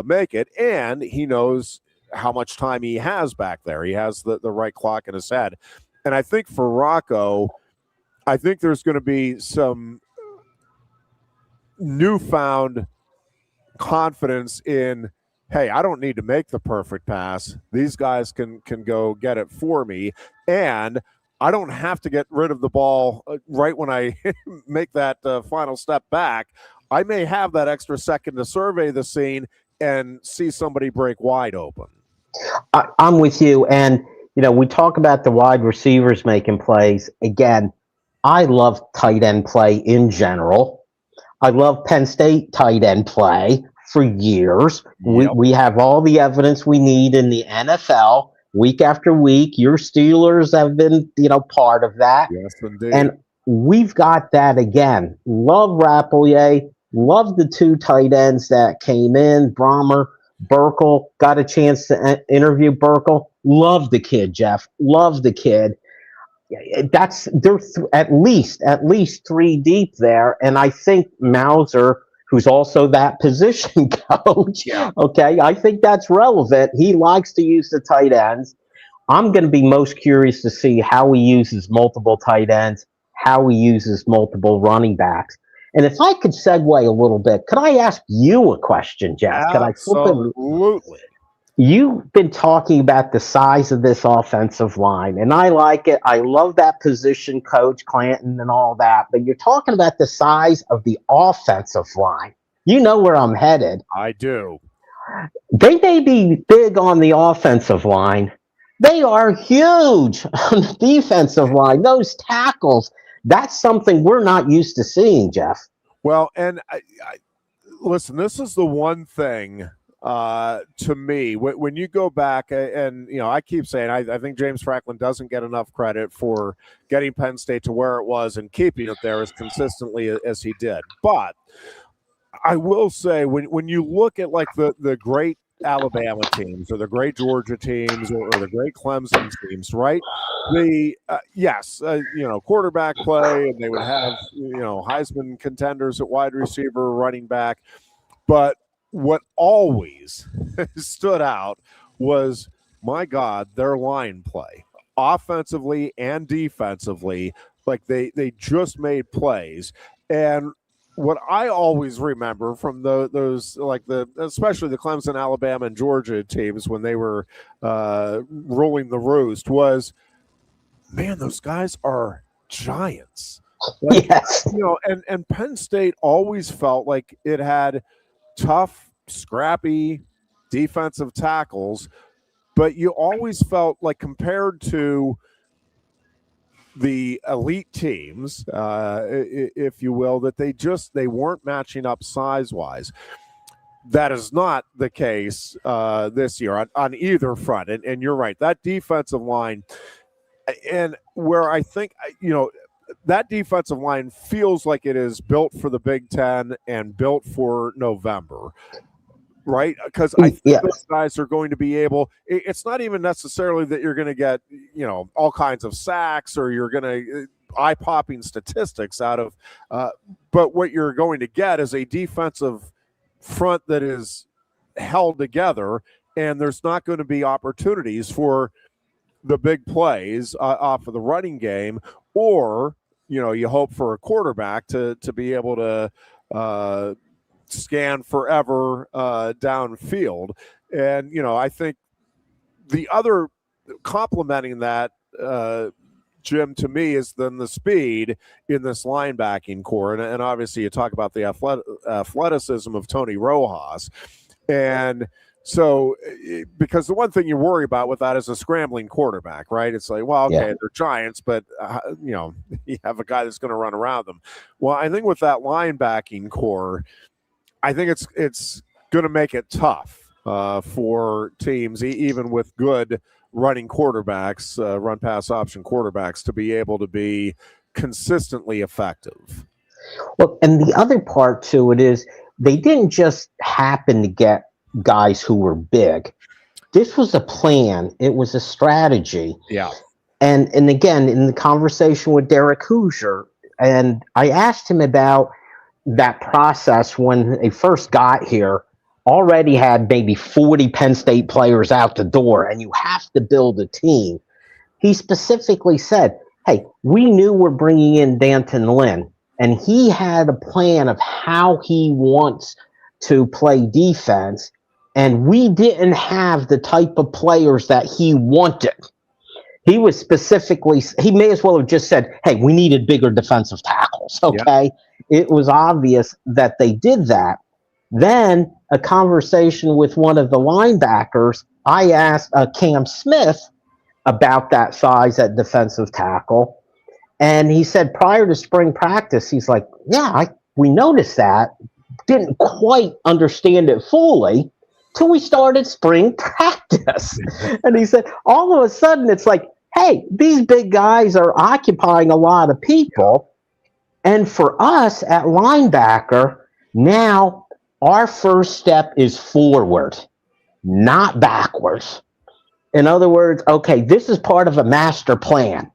make it, and he knows how much time he has back there. He has the right clock in his head. And I think for Rocco, I think there's going to be some newfound confidence in, hey, I don't need to make the perfect pass. These guys can go get it for me, and I don't have to get rid of the ball right when I make that final step back. I may have that extra second to survey the scene and see somebody break wide open. I'm with you. And, we talk about the wide receivers making plays. Again, I love tight end play in general. I love Penn State tight end play for years. Yep. We have all the evidence we need in the NFL week after week. Your Steelers have been, part of that. Yes, indeed. And we've got that again. Love Rappelier. Love the two tight ends that came in, Brahmer, Burkle. Got a chance to interview Burkle. Love the kid, Jeff. Love the kid. They're at least three deep there, and I think Mauser, who's also that position coach, okay, I think that's relevant. He likes to use the tight ends. I'm going to be most curious to see how he uses multiple tight ends, how he uses multiple running backs. And if I could segue a little bit, could I ask you a question, Jeff? Absolutely. You've been talking about the size of this offensive line, and I like it. I love that position coach, Clanton, and all that. But you're talking about the size of the offensive line. You know where I'm headed. I do. They may be big on the offensive line. They are huge on the defensive line. Those tackles, that's something we're not used to seeing, Jeff. Well, and I listen, this is the one thing to me, when you go back, and I keep saying I think James Franklin doesn't get enough credit for getting Penn State to where it was and keeping it there as consistently as he did. But I will say, when you look at like the great Alabama teams or the great Georgia teams or the great Clemson teams, right? Quarterback play, and they would have Heisman contenders at wide receiver, running back, but what always stood out was, my God, their line play, offensively and defensively. Like they just made plays. And what I always remember from those, like especially the Clemson, Alabama, and Georgia teams when they were ruling the roost, was, man, those guys are giants. Like, yes. And Penn State always felt like it had tough, scrappy defensive tackles, but you always felt like, compared to the elite teams, if you will, that they weren't matching up size-wise. That is not the case this year on either front. And you're right, that defensive line, and where I think, that defensive line feels like it is built for the Big Ten and built for November, right? Because I think those guys are going to be able, it's not even necessarily that you're going to get, all kinds of sacks or you're going to eye-popping statistics out of, but what you're going to get is a defensive front that is held together, and there's not going to be opportunities for the big plays off of the running game, or you hope for a quarterback to be able to scan forever downfield. And I think the other complementing that, Jim, to me, is then the speed in this linebacking core, and obviously you talk about the athleticism of Tony Rojas, and so, because the one thing you worry about with that is a scrambling quarterback, right? It's like, well, okay, they're giants, but, you have a guy that's going to run around them. Well, I think with that linebacking core, I think it's going to make it tough for teams, even with good running quarterbacks, run-pass option quarterbacks, to be able to be consistently effective. Well, and the other part to it is they didn't just happen to get guys who were big. This was a plan. It was a strategy. Yeah. And again, in the conversation with Derek Hoosier, and I asked him about that process when they first got here, already had maybe 40 Penn State players out the door, and you have to build a team. He specifically said, hey, we knew we're bringing in Danton Lynn. and he had a plan of how he wants to play defense, and we didn't have the type of players that he wanted. He was specifically, he may as well have just said, hey, we needed bigger defensive tackles, okay? Yeah. It was obvious that they did that. Then a conversation with one of the linebackers, I asked Cam Smith about that size at defensive tackle, and he said prior to spring practice, he's like, yeah, we noticed that. Didn't quite understand it fully till we started spring practice. And he said, all of a sudden, it's like, hey, these big guys are occupying a lot of people. And for us at linebacker, now our first step is forward, not backwards. In other words, okay, this is part of a master plan.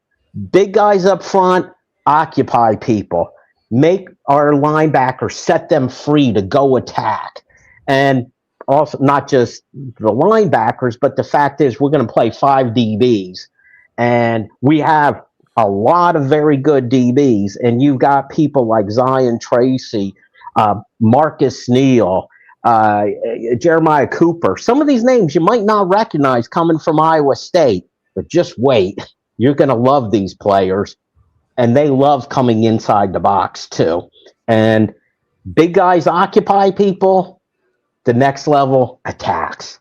Big guys up front, occupy people. Make our linebackers, set them free to go attack. And also not just the linebackers, but the fact is we're going to play 5 DBs. And we have a lot of very good DBs. And you've got people like Zion Tracy, Marcus Neal, Jeremiah Cooper. Some of these names you might not recognize coming from Iowa State. But just wait. You're going to love these players. And they love coming inside the box, too. And big guys occupy people. The next level attacks.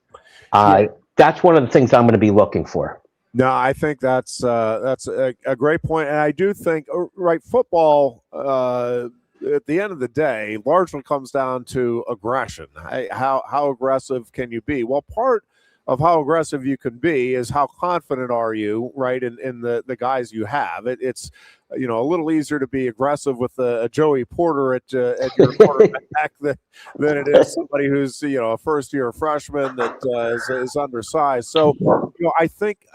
That's one of the things I'm going to be looking for. No, I think that's a great point. And I do think, right, football, at the end of the day, largely comes down to aggression. How aggressive can you be? Well, part of how aggressive you can be is how confident are you, right, in the guys you have. It's a little easier to be aggressive with a Joey Porter at your quarterback than it is somebody who's a first-year freshman that is undersized. So I think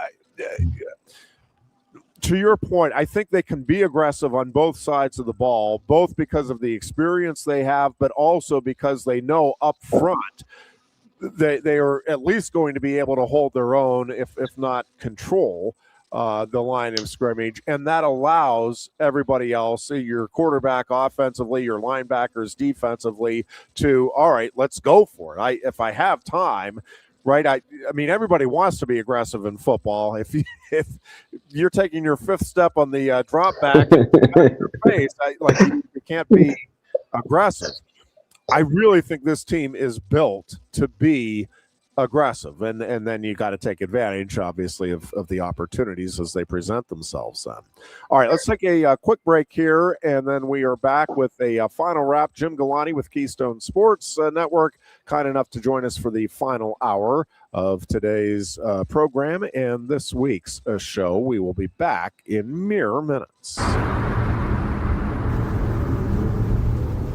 to your point, I think they can be aggressive on both sides of the ball, both because of the experience they have, but also because they know up front they are at least going to be able to hold their own, if not control the line of scrimmage. And that allows everybody else, your quarterback offensively, your linebackers defensively, to, all right, let's go for it. If I have time, right? I mean, everybody wants to be aggressive in football. If you're taking your fifth step on the drop back in your face, you can't be aggressive. I really think this team is built to be aggressive, and then you got to take advantage, obviously, of the opportunities as they present themselves. Then, all right, let's take a quick break here, and then we are back with a final wrap. Jim Galante with Keystone Sports Network, kind enough to join us for the final hour of today's program and this week's show. We will be back in mere minutes.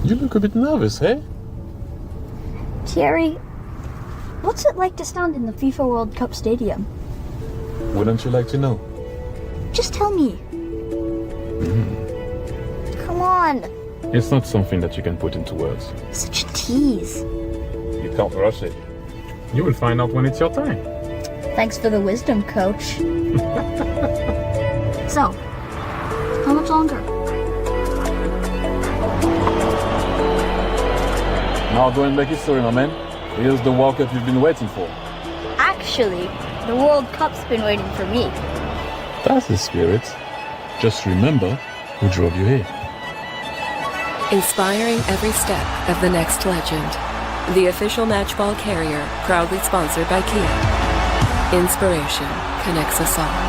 You look a bit nervous, hey? Thierry, what's it like to stand in the FIFA World Cup stadium? Wouldn't you like to know? Just tell me. Come on. It's not something that you can put into words. Such a tease. You can't rush it. You will find out when it's your time. Thanks for the wisdom, coach. So, how much longer? Now go and make history, my man. Here's the World Cup you've been waiting for. Actually, the World Cup's been waiting for me. That's the spirit. Just remember who drove you here. Inspiring every step of the next legend. The official matchball carrier, proudly sponsored by Kia. Inspiration connects us all.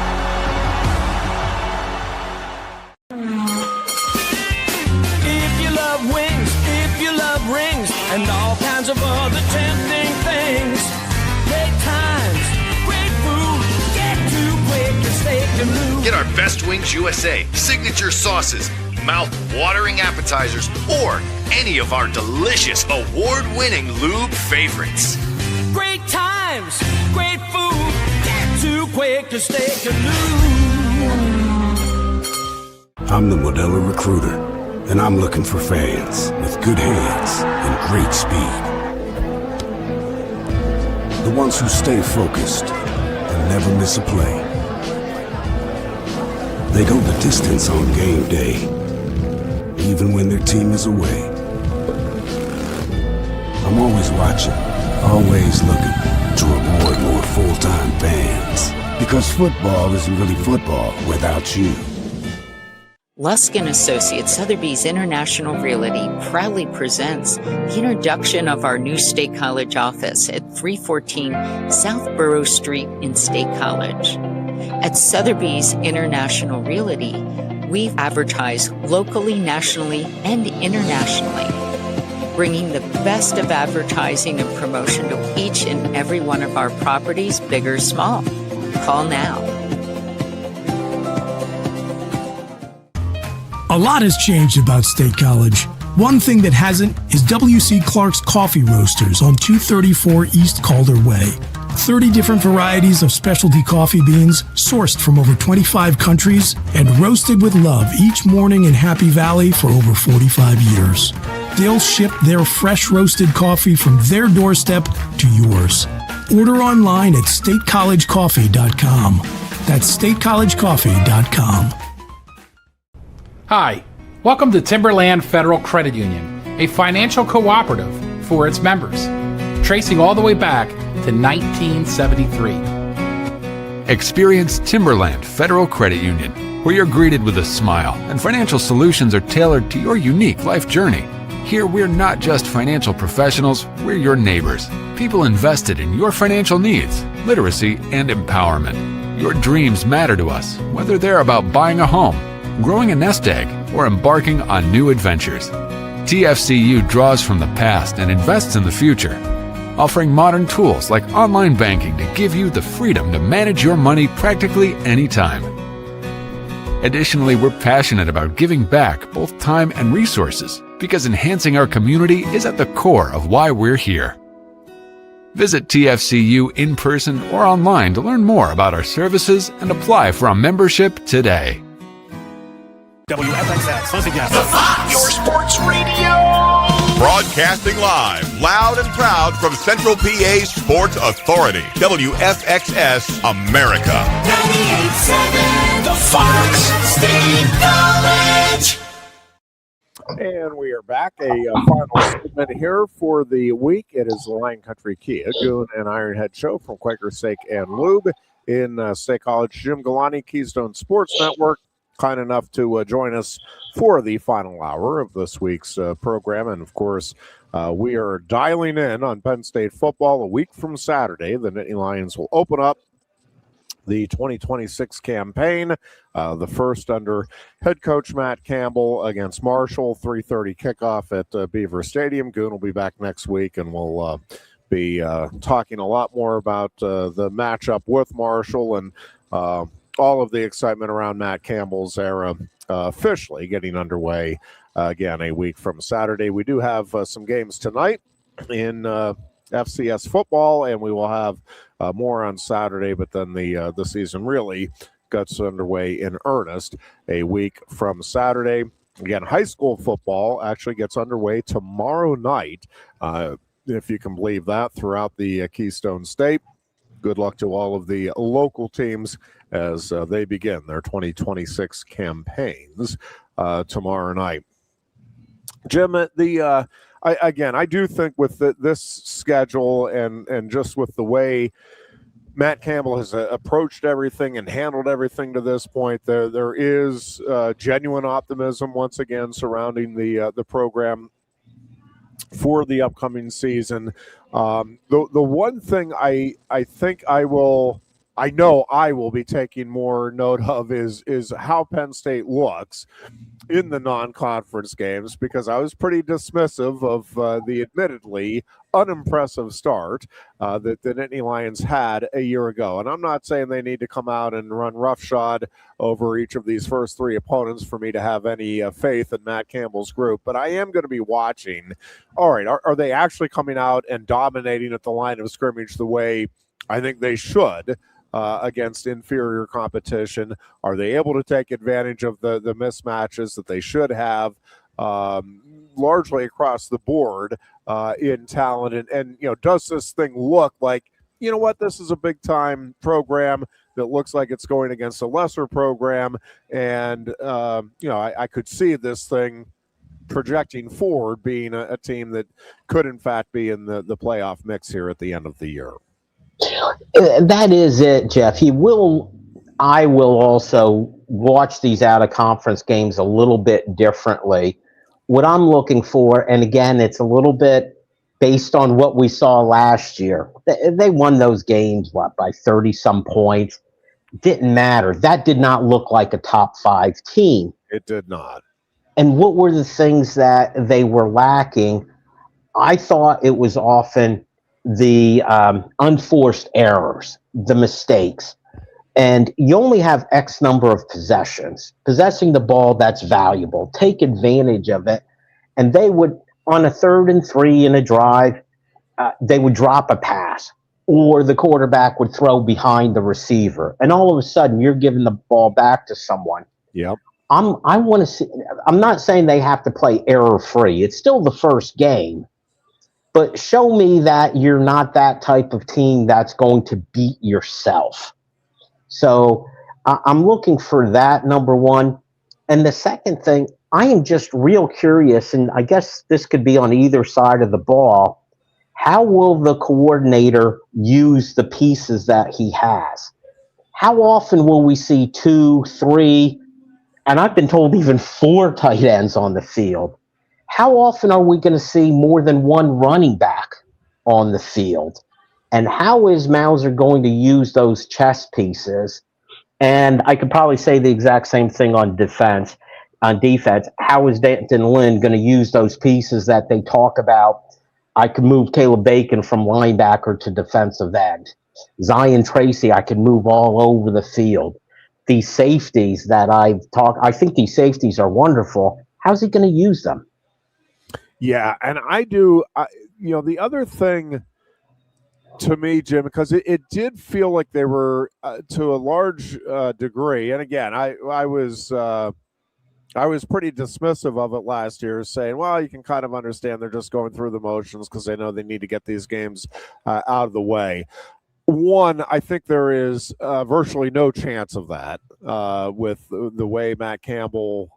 And all kinds of other tempting things. Great times, great food. Get to Quaker Steak Lube. Get our Best Wings USA signature sauces, mouth-watering appetizers, or any of our delicious award-winning lube favorites. Great times, great food. Get to Quaker Steak Lube. I'm the Modelo Recruiter, and I'm looking for fans with good hands and great speed. The ones who stay focused and never miss a play. They go the distance on game day. even when their team is away. I'm always watching, always looking to reward more full-time fans. Because football isn't really football without you. Lusk & Associates Sotheby's International Realty proudly presents the introduction of our new State College office at 314 South Borough Street in State College. At Sotheby's International Realty, we advertise locally, nationally, and internationally, bringing the best of advertising and promotion to each and every one of our properties, big or small. Call now. A lot has changed about State College. One thing that hasn't is W.C. Clark's Coffee Roasters on 234 East Calder Way. 30 different varieties of specialty coffee beans sourced from over 25 countries and roasted with love each morning in Happy Valley for over 45 years. They'll ship their fresh roasted coffee from their doorstep to yours. Order online at statecollegecoffee.com. That's statecollegecoffee.com. Hi, welcome to Timberland Federal Credit Union, a financial cooperative for its members, tracing all the way back to 1973. Experience Timberland Federal Credit Union, where you're greeted with a smile and financial solutions are tailored to your unique life journey. Here, we're not just financial professionals, we're your neighbors. People invested in your financial needs, literacy, and empowerment. Your dreams matter to us, whether they're about buying a home, growing a nest egg, or embarking on new adventures. TFCU draws from the past and invests in the future, offering modern tools like online banking to give you the freedom to manage your money practically anytime. Additionally, we're passionate about giving back both time and resources because enhancing our community is at the core of why we're here. Visit TFCU in person or online to learn more about our services and apply for a membership today. WFXX, once again, the Fox, your sports radio. Broadcasting live, loud and proud from Central PA Sports Authority, WFXS America. 98.7, the Fox, State College. And we are back. A final segment here for the week. It is the Lion Country Kia, Goon and Ironhead show from Quaker Steak and Lube in State College. Jim Galani, Keystone Sports Network, kind enough to join us for the final hour of this week's program. And, of course, we are dialing in on Penn State football a week from Saturday. The Nittany Lions will open up the 2026 campaign, the first under head coach Matt Campbell against Marshall, 3:30 kickoff at Beaver Stadium. Goon will be back next week, and we'll be talking a lot more about the matchup with Marshall and all of the excitement around Matt Campbell's era officially getting underway again a week from Saturday. We do have some games tonight in FCS football, and we will have more on Saturday, but then the season really gets underway in earnest a week from Saturday. Again, high school football actually gets underway tomorrow night, if you can believe that, throughout the Keystone State. Good luck to all of the local teams as they begin their 2026 campaigns tomorrow night. Jim, I do think with this schedule and just with the way Matt Campbell has approached everything and handled everything to this point, there is genuine optimism once again surrounding the program for the upcoming season. The one thing I know I will be taking more note of is how Penn State looks in the non-conference games, because I was pretty dismissive of the admittedly unimpressive start that the Nittany Lions had a year ago. And I'm not saying they need to come out and run roughshod over each of these first three opponents for me to have any faith in Matt Campbell's group, but I am going to be watching. All right, are they actually coming out and dominating at the line of scrimmage the way I think they should against inferior competition? Are they able to take advantage of the mismatches that they should have largely across the board in talent? And does this thing look like, this is a big time program that looks like it's going against a lesser program, and I could see this thing projecting forward being a team that could in fact be in the playoff mix here at the end of the year. That is it, Jeff. I will also watch these out of conference games a little bit differently. What I'm looking for, and again, it's a little bit based on what we saw last year. They won those games, by 30 some points. Didn't matter. That did not look like a top 5 team. It did not. And what were the things that they were lacking? I thought it was often the unforced errors, the mistakes. And you only have X number of possessions. Possessing the ball, that's valuable. Take advantage of it. And they would, on a 3rd and 3 in a drive, they would drop a pass, or the quarterback would throw behind the receiver. And all of a sudden, you're giving the ball back to someone. Yep. I want to see. I'm not saying they have to play error-free. It's still the first game. But show me that you're not that type of team that's going to beat yourself. So I'm looking for that, number one. And the second thing, I am just real curious, and I guess this could be on either side of the ball. How will the coordinator use the pieces that he has? How often will we see 2, 3, and I've been told even 4 tight ends on the field? How often are we going to see more than one running back on the field? And how is Mauser going to use those chess pieces? And I could probably say the exact same thing on defense. How is Danton Lynn going to use those pieces that they talk about? I could move Caleb Bacon from linebacker to defensive end. Zion Tracy, I could move all over the field. These safeties that I think these safeties are wonderful. How's he going to use them? Yeah, and I do. The other thing to me, Jim, because it did feel like they were to a large degree, and again, I was pretty dismissive of it last year, saying, well, you can kind of understand they're just going through the motions because they know they need to get these games out of the way. One, I think there is virtually no chance of that with the way Matt Campbell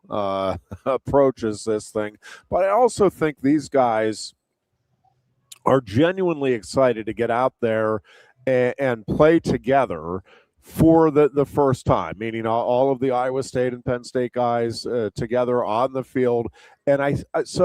approaches this thing. But I also think these guys are genuinely excited to get out there and play together for the first time, meaning all of the Iowa State and Penn State guys together on the field. And it's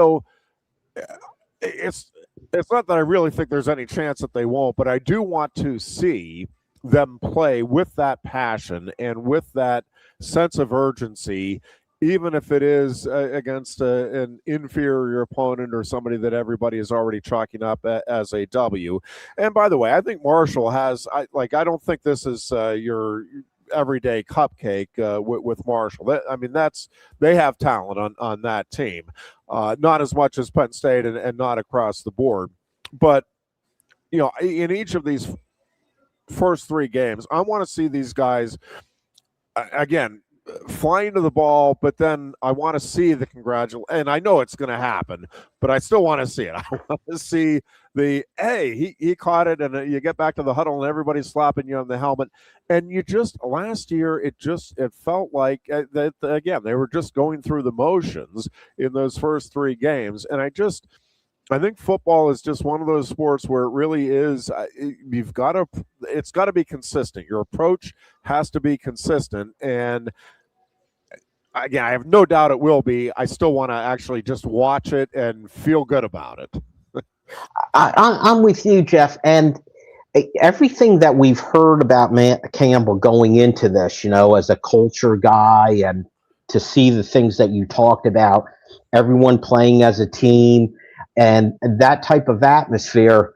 not that I really think there's any chance that they won't, but I do want to see them play with that passion and with that sense of urgency, even if it is against an inferior opponent or somebody that everybody is already chalking up as a W. And by the way, I think Marshall has, I don't think this is your everyday cupcake with Marshall. They have talent on that team. Not as much as Penn State and not across the board. But, in each of these first 3 games, I want to see these guys, again, flying to the ball, but then I want to see the and I know it's going to happen, but I still want to see it. I want to see he caught it, and you get back to the huddle and everybody's slapping you on the helmet. And last year, it felt like that, again, they were just going through the motions in those first 3 games. And I think football is just one of those sports where it really is, it's got to be consistent. Your approach has to be consistent. And again, I have no doubt it will be. I still want to actually just watch it and feel good about it. I'm with you, Jeff. And everything that we've heard about Matt Campbell going into this, as a culture guy, and to see the things that you talked about, everyone playing as a team, and that type of atmosphere,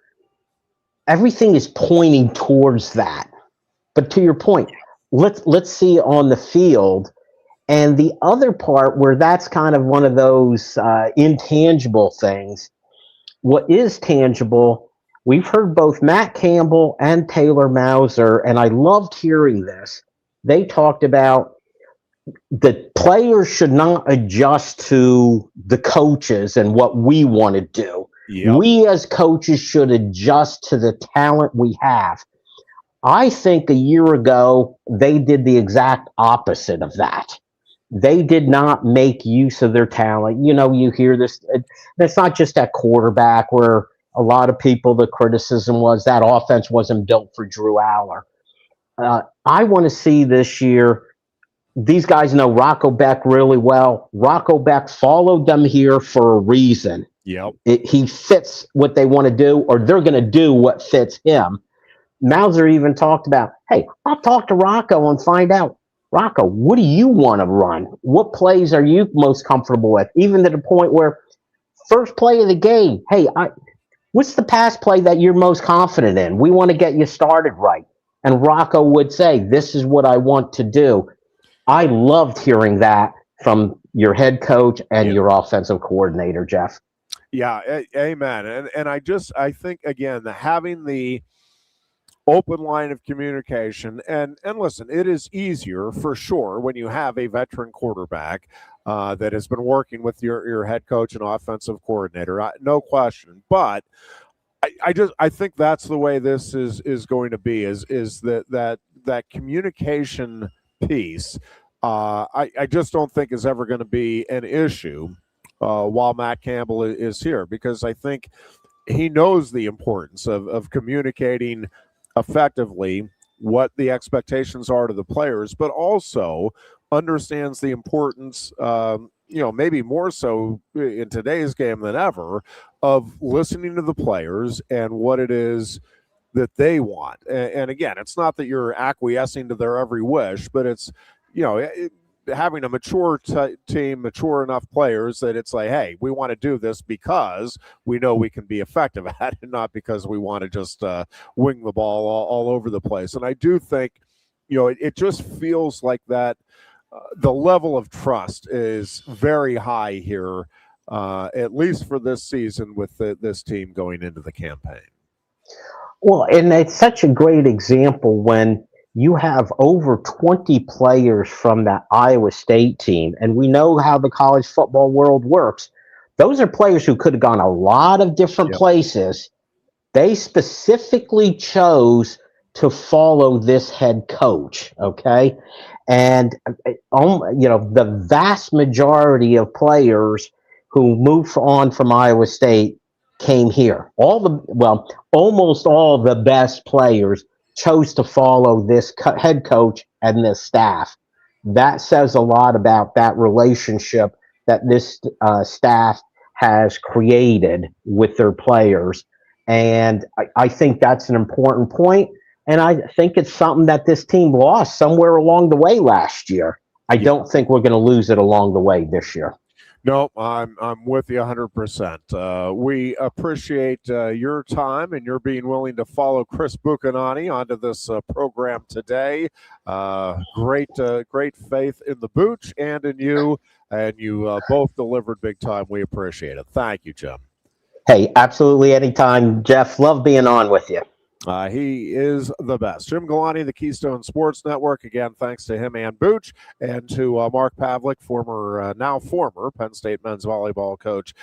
everything is pointing towards that. But to your point, let's see on the field. And the other part where that's kind of one of those intangible things, what is tangible, we've heard both Matt Campbell and Taylor Mauser, and I loved hearing this. They talked about the players should not adjust to the coaches and what we want to do. Yep. We as coaches should adjust to the talent we have. I think a year ago, they did the exact opposite of that. they did not make use of their talent. You hear this. It's not just at quarterback where a lot of people, the criticism was that offense wasn't built for Drew Aller. I want to see this year, these guys know Rocco Beck really well. Rocco Beck followed them here for a reason. Yep. He fits what they want to do, or they're going to do what fits him. Mauser even talked about, hey, I'll talk to Rocco and find out, Rocco, what do you want to run? What plays are you most comfortable with? Even to the point where first play of the game, hey, what's the pass play that you're most confident in? We want to get you started right. And Rocco would say, this is what I want to do. I loved hearing that from your head coach and your offensive coordinator, Jeff. Yeah, amen. And I think, again, having the open line of communication, and listen, it is easier for sure when you have a veteran quarterback that has been working with your head coach and offensive coordinator, no question. But I think that's the way this is going to be, is that communication piece. I just don't think is ever going to be an issue while Matt Campbell is here, because I think he knows the importance of communicating effectively what the expectations are to the players, but also understands the importance, maybe more so in today's game than ever, of listening to the players and what it is that they want. And again, it's not that you're acquiescing to their every wish, but it's, having a mature team, mature enough players that it's like, hey, we want to do this because we know we can be effective at it, not because we want to just wing the ball all over the place. And I do think, it just feels like that the level of trust is very high here, at least for this season with this team going into the campaign. Well, and it's such a great example when you have over 20 players from that Iowa State team, and we know how the college football world works. Those are players who could have gone a lot of different places. They specifically chose to follow this head coach, okay? And, the vast majority of players who moved on from Iowa State came here. Almost all the best players chose to follow this head coach and this staff. That says a lot about that relationship that this staff has created with their players. And I think that's an important point. And I think it's something that this team lost somewhere along the way last year. I don't think we're going to lose it along the way this year. No, I'm with you 100%. We appreciate your time and your being willing to follow Chris Buchanani onto this program today. Great faith in the Booch and in you, and you both delivered big time. We appreciate it. Thank you, Jim. Hey, absolutely anytime, Jeff. Love being on with you. He is the best. Jim Galani, the Keystone Sports Network. Again, thanks to him and Booch, and to Mark Pavlik, now former Penn State men's volleyball coach,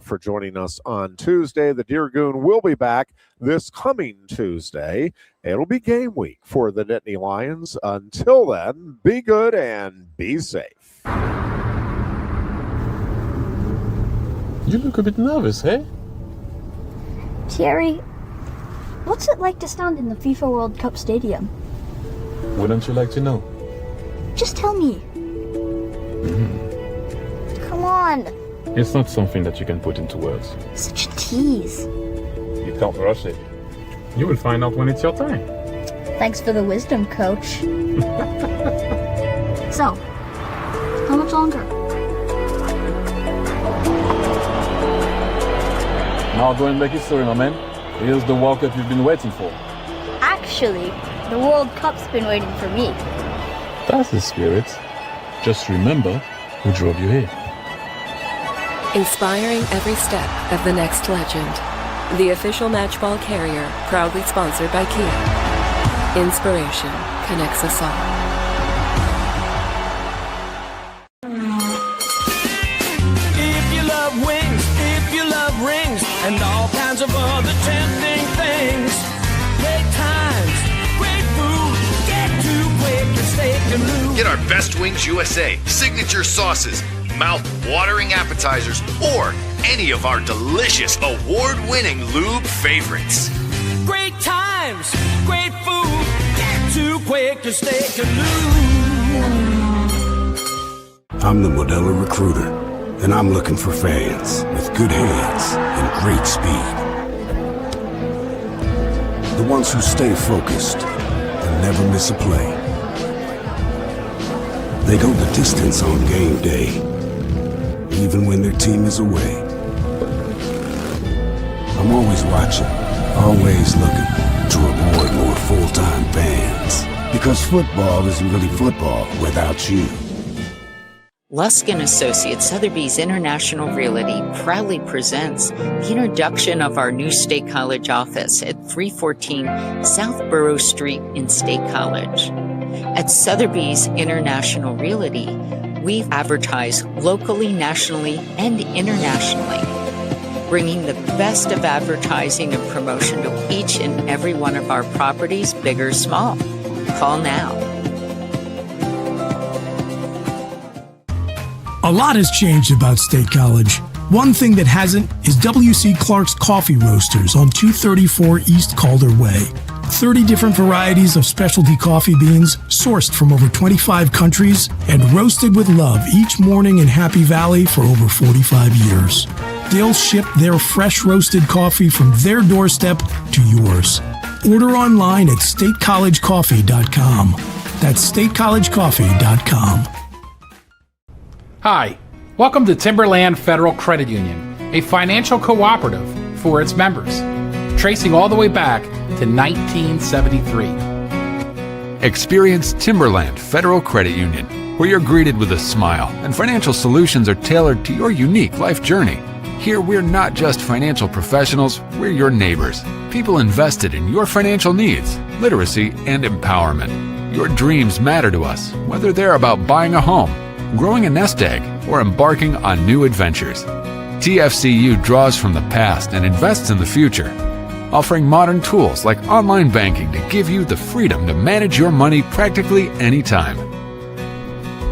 for joining us on Tuesday. The Deer Goon will be back this coming Tuesday. It'll be game week for the Nittany Lions. Until then, be good and be safe. You look a bit nervous, eh? Thierry, what's it like to stand in the FIFA World Cup stadium? Wouldn't you like to know? Just tell me. Come on. It's not something that you can put into words. Such a tease. You can't rush it. You will find out when it's your time. Thanks for the wisdom, coach. So, how much longer? Now go and make history, my man. Here's the World Cup you've been waiting for. Actually, the World Cup's been waiting for me. That's the spirit. Just remember who drove you here. Inspiring every step of the next legend. The official matchball carrier, proudly sponsored by Kia. Inspiration connects us all. If you love wings, if you love rings, and all kinds of other tempting things, great times, great food, get to Quaker Steak Lube. Get our Best Wings USA, signature sauces, mouth-watering appetizers, or any of our delicious award-winning lube favorites. Great times, great food. Get to Quaker Steak Lube. I'm the Modelo Recruiter, and I'm looking for fans with good hands and great speed. The ones who stay focused and never miss a play. They go the distance on game day, even when their team is away. I'm always watching, always looking to reward more full-time fans. Because football isn't really football without you. Lusk & Associates Sotheby's International Realty proudly presents the introduction of our new State College office at 314 South Borough Street in State College. At Sotheby's International Realty, we advertise locally, nationally, and internationally, bringing the best of advertising and promotion to each and every one of our properties, big or small. Call now. A lot has changed about State College. One thing that hasn't is W.C. Clark's Coffee Roasters on 234 East Calder Way. 30 different varieties of specialty coffee beans sourced from over 25 countries and roasted with love each morning in Happy Valley for over 45 years. They'll ship their fresh roasted coffee from their doorstep to yours. Order online at statecollegecoffee.com. That's statecollegecoffee.com. Hi, welcome to Timberland Federal Credit Union, a financial cooperative for its members, tracing all the way back to 1973. Experience Timberland Federal Credit Union, where you're greeted with a smile and financial solutions are tailored to your unique life journey. Here, we're not just financial professionals, we're your neighbors, people invested in your financial needs, literacy, and empowerment. Your dreams matter to us, whether they're about buying a home, growing a nest egg, or embarking on new adventures. TFCU draws from the past and invests in the future, offering modern tools like online banking to give you the freedom to manage your money practically anytime.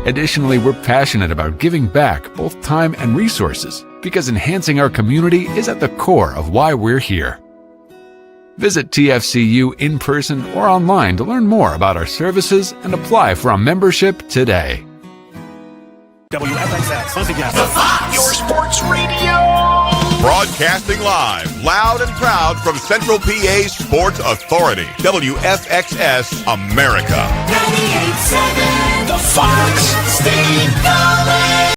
Additionally, we're passionate about giving back both time and resources because enhancing our community is at the core of why we're here. Visit TFCU in person or online to learn more about our services and apply for a membership today. WFXX, once again, the Fox, your sports radio. Broadcasting live, loud and proud from Central PA's Sports Authority, WFXS America. 98.7, the Fox, Steve Collins.